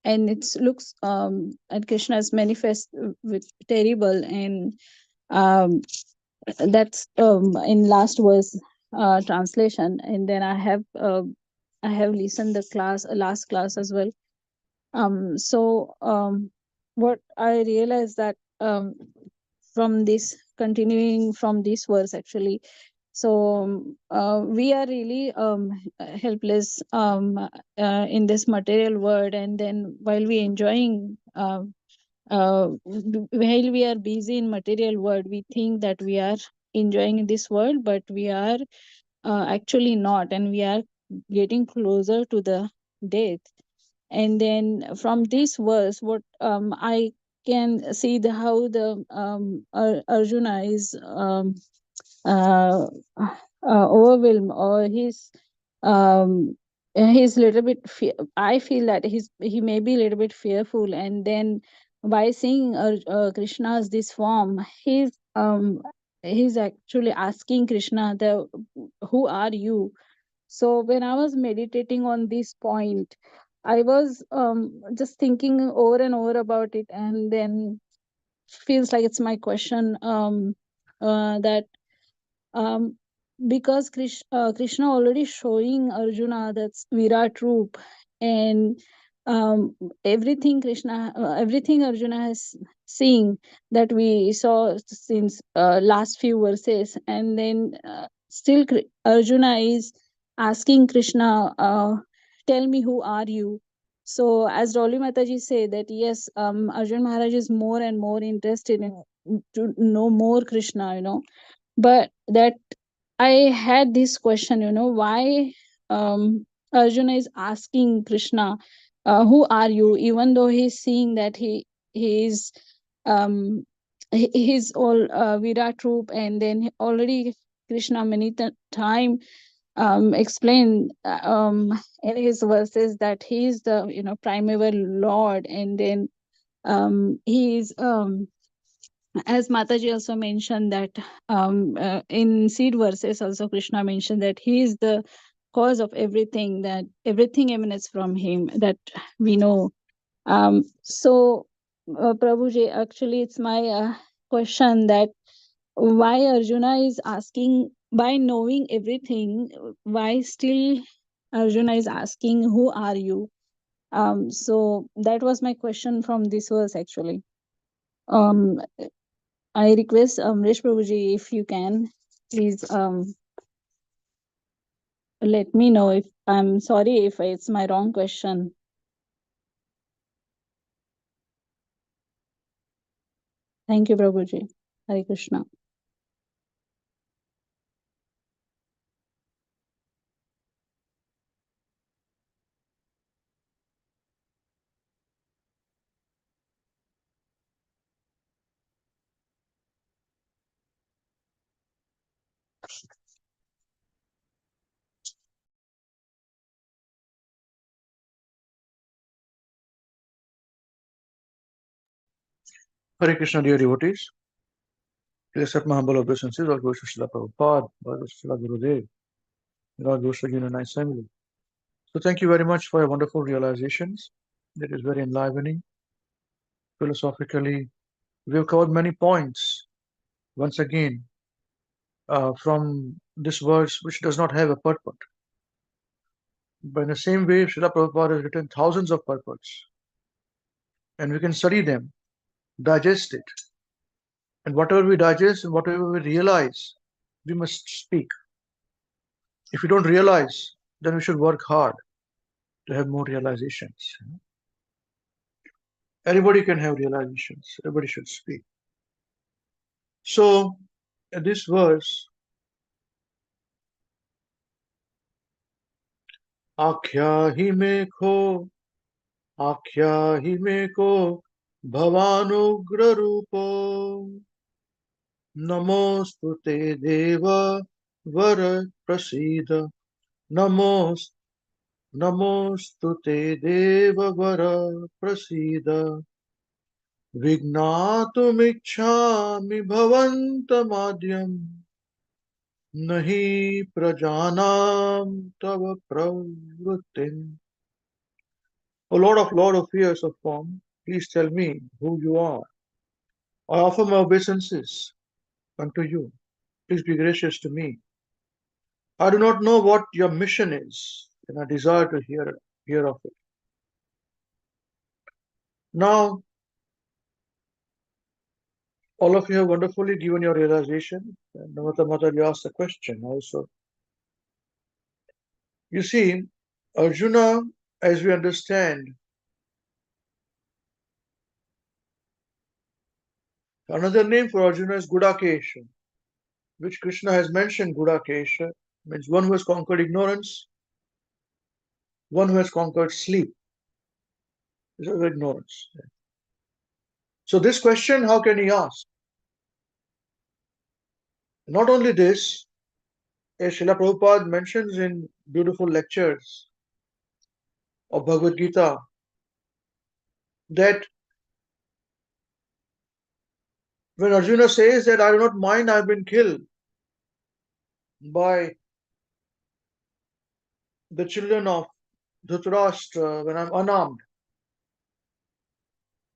it looks at Krishna's manifest with terrible, and um, that's in last verse translation. And then I have listened the last class as well. So what I realized that from this, continuing from this verse actually, so we are really helpless in this material world, and then while we enjoying while we are busy in material world, we think that we are enjoying this world, but we are actually not, and we are getting closer to the death. And then from this verse, what I can see how the Arjuna is overwhelmed, or he's little bit I feel that he may be a little bit fearful. And then by seeing Krishna's this form, he's actually asking Krishna, who are you? So when I was meditating on this point, I was just thinking over and over about it, and then feels like it's my question, that because Krishna already showing Arjuna that's Virat Roop, and everything Arjuna has seen, that we saw since last few verses, and then still Arjuna is asking Krishna, tell me, who are you? So as Dolly Mataji said, that yes, Arjun Maharaj is more and more interested in to know more Krishna, but that I had this question, why Arjuna is asking Krishna, who are you? Even though he's seeing that he's he's all Virat Roop, and then already Krishna many time explained in his verses that he is the primeval Lord, and then he is as Mataji also mentioned that in seed verses also Krishna mentioned that he is the cause of everything, that everything emanates from him, that we know. So Prabhuji, actually it's my question that why Arjuna is asking, by knowing everything, why still Arjuna is asking, who are you? So that was my question from this verse actually. I request Amrish Prabhuji, if you can, please let me know. If I'm sorry if it's my wrong question. Thank you, Prabhuji. Hare Krishna. Hare Krishna, dear devotees. Please accept my humble obeisances. All glories to Srila Prabhupada, all glories to Srila Gurudev, and all glories to you in a nice family. So thank you very much for your wonderful realizations. It is very enlivening. Philosophically, we have covered many points. Once again, from this verse, which does not have a purport. But in the same way, Srila Prabhupada has written thousands of purports, and we can study them, digest it, and whatever we digest and whatever we realize, we must speak. If we don't realize, then we should work hard to have more realizations. Everybody can have realizations. Everybody should speak. So, in this verse, Akhyahi mekho, Akhyahi meko, Bhavanugra rupo. Namostute deva vara prasida. Namostute deva vara prasida. Vignatumicchami bhavantamadhyam. Nahi prajanam tava pravrutim. O Lord of fears of form, please tell me who you are. I offer my obeisances unto you. Please be gracious to me. I do not know what your mission is, and I desire to hear of it. Now, all of you have wonderfully given your realization. And Namata Mata, you asked a question also. You see, Arjuna, as we understand, another name for Arjuna is Gudakesha, which Krishna has mentioned. Gudakesha means one who has conquered ignorance, one who has conquered sleep. This is ignorance. So this question, how can he ask? Not only this, as Srila Prabhupada mentions in beautiful lectures of Bhagavad Gita, that when Arjuna says that I do not mind I have been killed by the children of Dhritarashtra when I am unarmed.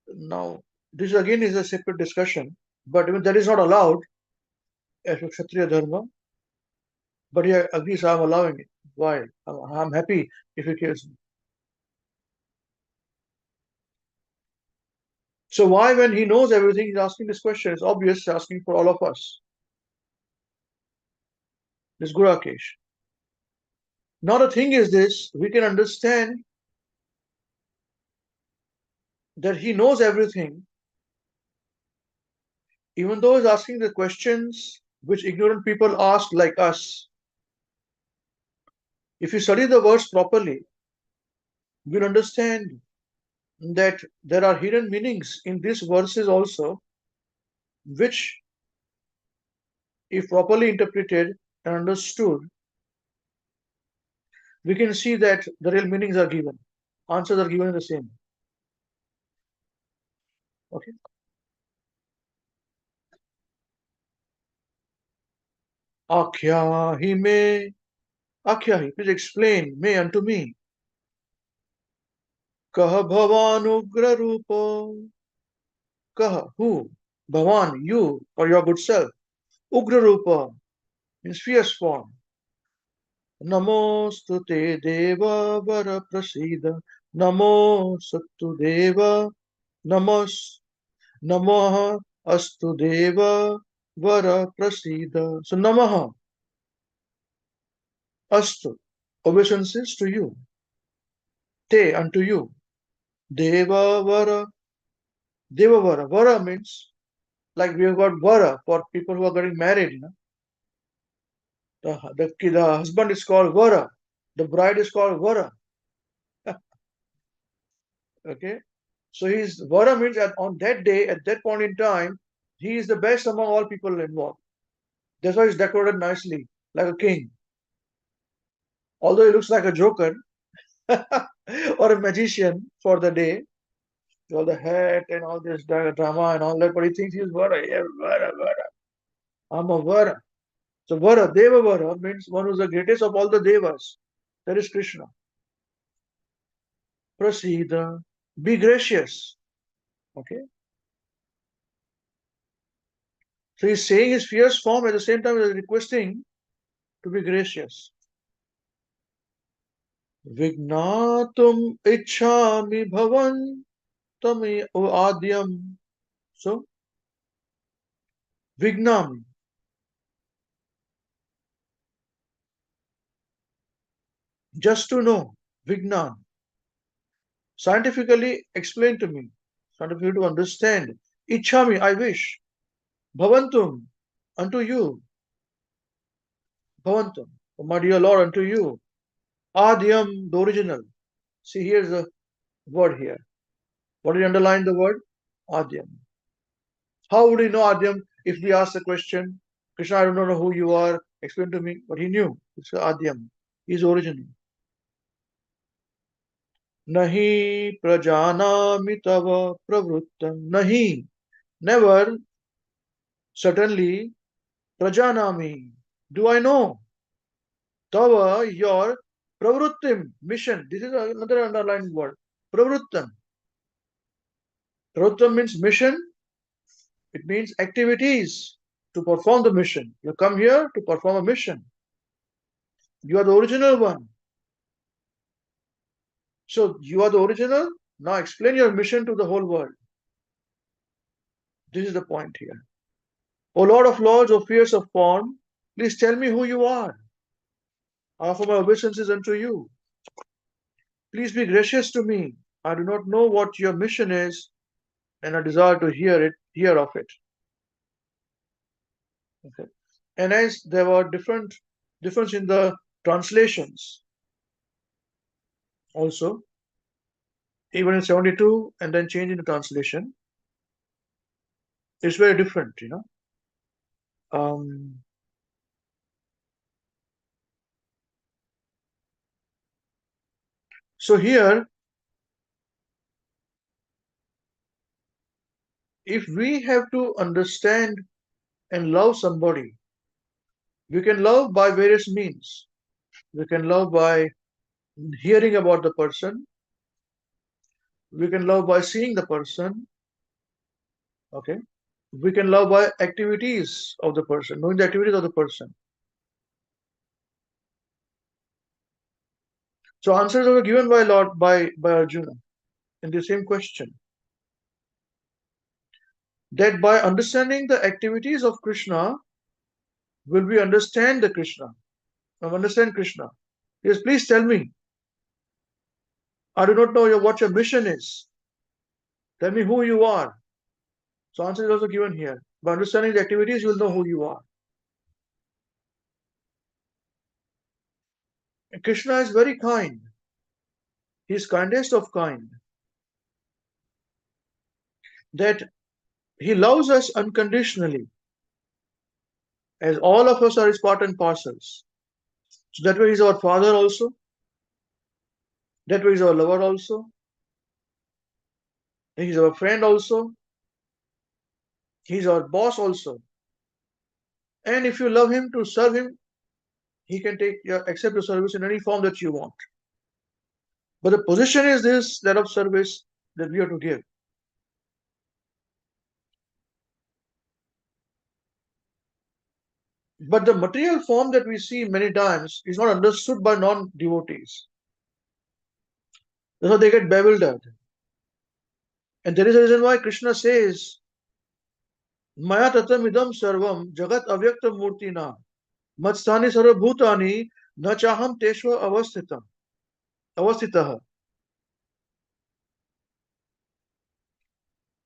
Now, this again is a separate discussion, but even that is not allowed as a Kshatriya Dharma. But he agrees I am allowing it. Why? I am happy if he kills me. So why, when he knows everything, he's asking this question? It's obvious he's asking for all of us. This Gurakesh. Now the thing is this, we can understand that he knows everything, even though he's asking the questions which ignorant people ask like us. If you study the words properly, you'll understand that there are hidden meanings in these verses also, which, if properly interpreted and understood, we can see that the real meanings are given. Answers are given in the same. Okay. Akhyahi me, Akhyahi, please explain me unto me. Kaha bhavanugra rupo. Kaha, who? Bhavan, you, or your good self. Ugra rupa means fierce form. Namostute deva vara prasida. Namostute deva. Namaha astu deva vara prasida. So namaha astu, obeisances to you. Te, unto you. Deva vara. Deva vara. Vara means, like we have got vara for people who are getting married. You know? The husband is called vara. The bride is called vara. Okay. So he's vara means on that day, at that point in time, he is the best among all people involved. That's why he's decorated nicely, like a king. Although he looks like a joker or a magician for the day, all the hat and all this drama and all that, but he thinks he's vara. Yeah, vara, vara. I'm a vara. So vara, deva vara means one who's the greatest of all the devas. That is Krishna. Prasida, be gracious. Okay. So he's saying his fierce form at the same time as requesting to be gracious. Vignatum ichhami bhavan tami adyam. So, Vignam, just to know, Vignan. Scientifically explain to me, scientifically to understand. Ichhami, I wish. Bhavantum, unto you. Bhavantum, my dear Lord, unto you. Adyam, the original. See, here's the word here. What did you underline the word? Adyam. How would he know Adyam if we ask the question, Krishna, I don't know who you are, explain to me? But he knew. It's Adyam. He's original. Nahi prajanami tava pravrittam. Nahi. Never. Certainly. Prajanami. Do I know? Tava, your pravrittim, mission. This is another underlined word. Pravrittam. Pravrittam means mission. It means activities to perform the mission. You come here to perform a mission. You are the original one. So you are the original. Now explain your mission to the whole world. This is the point here. O Lord of Lords, O fierce of form, please tell me who you are. I offer my obeisances unto you. Please be gracious to me. I do not know what your mission is, and I desire to hear of it. Okay. And as there were difference in the translations also, even in 72 and then change in the translation, it's very different, So here, if we have to understand and love somebody, we can love by various means. We can love by hearing about the person. We can love by seeing the person. Okay. We can love by activities of the person, knowing the activities of the person. So answers were given by Arjuna in the same question. That by understanding the activities of Krishna, will we understand the Krishna? Understand Krishna. Yes, please tell me. I do not know what your mission is. Tell me who you are. So answer is also given here. By understanding the activities, you will know who you are. And Krishna is very kind. He is kindest of kind. That he loves us unconditionally. As all of us are his part and parcels. So that way he is our father also. That way he is our lover also. He is our friend also. He is our boss also. And if you love him, to serve him, he can accept your service in any form that you want. But the position is this, that of service that we are to give. But the material form that we see many times is not understood by non-devotees. That's why they get bewildered. And there is a reason why Krishna says, Maya tatam idam sarvam jagat avyakta murtina matsthani sarvabhutani na chaham teshva avastitaha.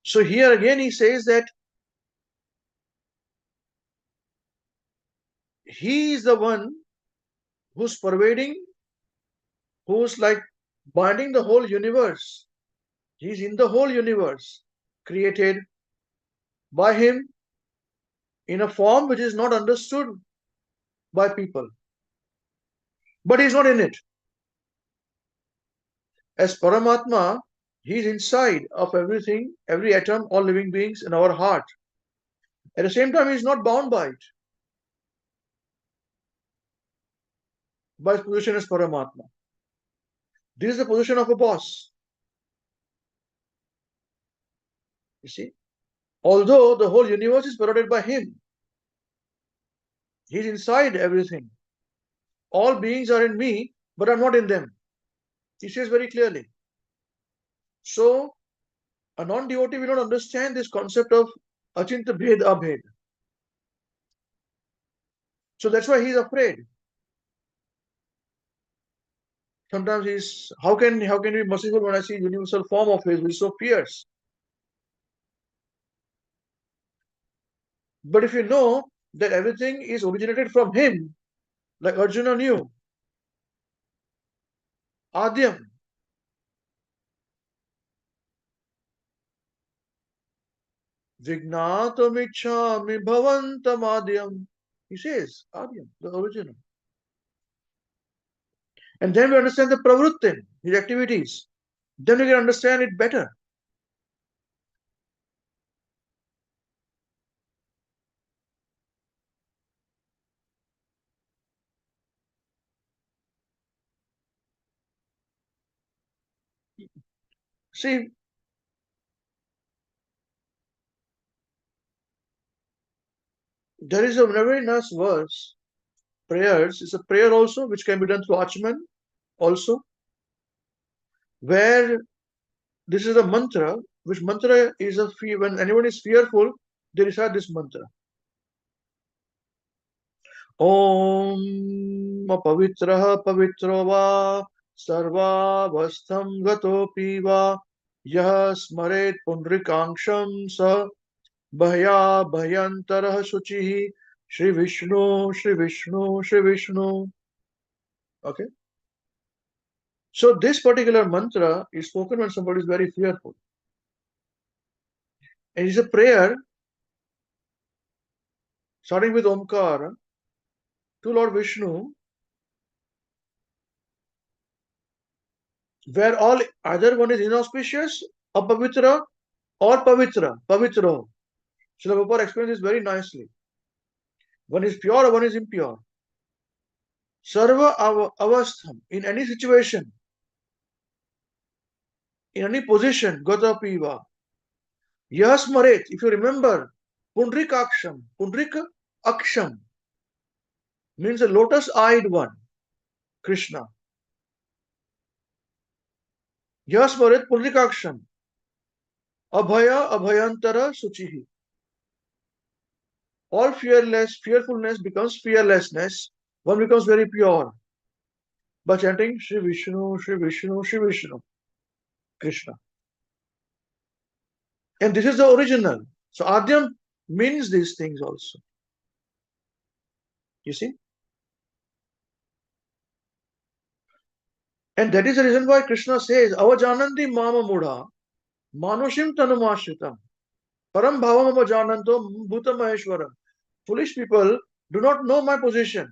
So here again he says that he is the one who's pervading, who's like binding the whole universe. He's in the whole universe, created by him in a form which is not understood by people. But he's not in it. As Paramatma, he's inside of everything, every atom, all living beings in our heart. At the same time, he's not bound by it, by his position as Paramatma. This is the position of a boss. You see? Although the whole universe is pervaded by him, he's inside everything. All beings are in me, but I'm not in them. He says very clearly. So, a non-devotee will not understand this concept of Achinta Bhed Abhed. So that's why he's afraid. Sometimes how can he be merciful when I see universal form of his, which is so fierce? But if you know that everything is originated from him, like Arjuna knew, Adyam. Vignatamichhami bhavantam adyam. He says, Adyam, the original. And then we understand the pravrittim, his activities. Then we can understand it better. See, there is a very nice verse. Prayers is a prayer also, which can be done through Achman also, where this is a mantra, which mantra is a fear. When anyone is fearful, they recite this mantra. Om pavitraha pavitro va sarvavastham gatopi va yah smaret pundrikangsham sa bhaya bhayantarah suchihi Shri Vishnu, Shri Vishnu, Shri Vishnu. Okay. So this particular mantra is spoken when somebody is very fearful. And it's a prayer starting with Omkara to Lord Vishnu, where all either one is inauspicious, apavitra, or pavitra, pavitro. Srila Prabhupada explains this very nicely. One is pure or one is impure. Sarva avastham, in any situation, in any position, gata piva. Yasmaret, if you remember, Pundrika Aksham. Pundrika Aksham means a lotus-eyed one, Krishna. Yasmaret Pundrika Aksham. Abhaya Abhayantara Suchihi. All fearfulness becomes fearlessness. One becomes very pure by chanting Shri Vishnu, Shri Vishnu, Shri Vishnu, Krishna. And this is the original. So Adyam means these things also. You see? And that is the reason why Krishna says, Avajananti mama mudha, manushim tanumashritam, param bhavam avajananto bhuta maheshwaram. Foolish people do not know my position.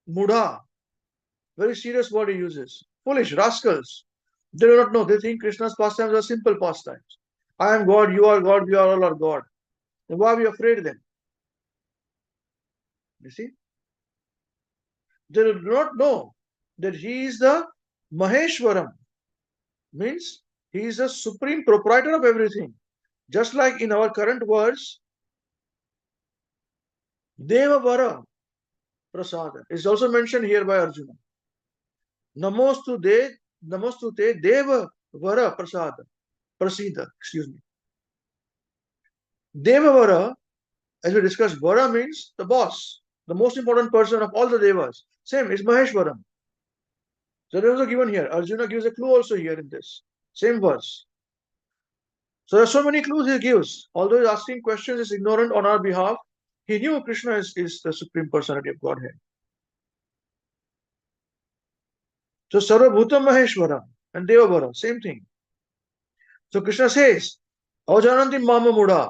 Mudha, very serious word he uses. Foolish rascals. They do not know. They think Krishna's pastimes are simple pastimes. I am God, you are God, we are all are God. Then why are we afraid then? You see? They do not know that he is the Maheshwaram. Means he is the supreme proprietor of everything. Just like in our current words, Deva Vara Prasada is also mentioned here by Arjuna. Namostu te Deva Vara Prasada. Prasida, excuse me. Deva Vara, as we discussed, Vara means the boss, the most important person of all the Devas. Same is Maheshwaram. So there is also given here. Arjuna gives a clue also here in this. Same verse. So there are so many clues he gives. Although he is asking questions, is ignorant on our behalf, he knew Krishna is the Supreme Personality of Godhead. So Sarvabhutam Maheshwara and Devavara, same thing. So Krishna says, Avajananti Mama Muda.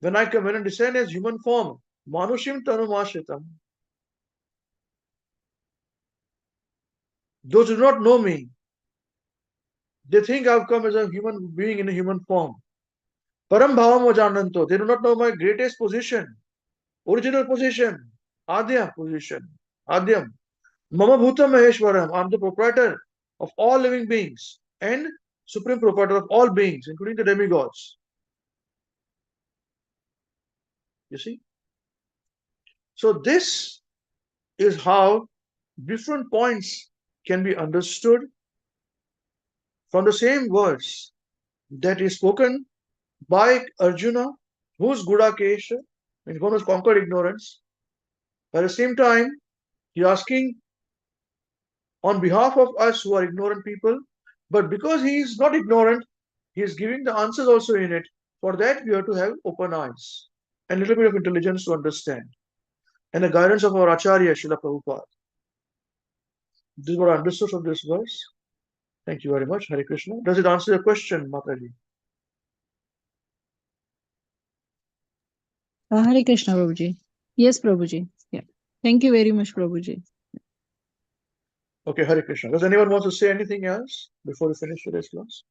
When I descend as human form, Manushim Tanumashritam. Those who do not know me, they think I've come as a human being in a human form. Param Bhavam Vajananto. They do not know my greatest position, original position, Adya position, Adyam. Mama Bhuta Maheshwaram. I'm the proprietor of all living beings and supreme proprietor of all beings, including the demigods. You see? So this is how different points can be understood from the same verse that is spoken by Arjuna, who's Gudakesha, means one who's conquered ignorance. At the same time, he's asking on behalf of us who are ignorant people, but because he is not ignorant, he is giving the answers also in it. For that, we have to have open eyes and a little bit of intelligence to understand, and the guidance of our Acharya, Srila Prabhupada. This is what I understood from this verse. Thank you very much, Hare Krishna. Does it answer your question, Mataji? Hare Krishna, Prabhuji. Yes, Prabhuji. Yeah. Thank you very much, Prabhuji. Okay, Hare Krishna. Does anyone want to say anything else before we finish today's class?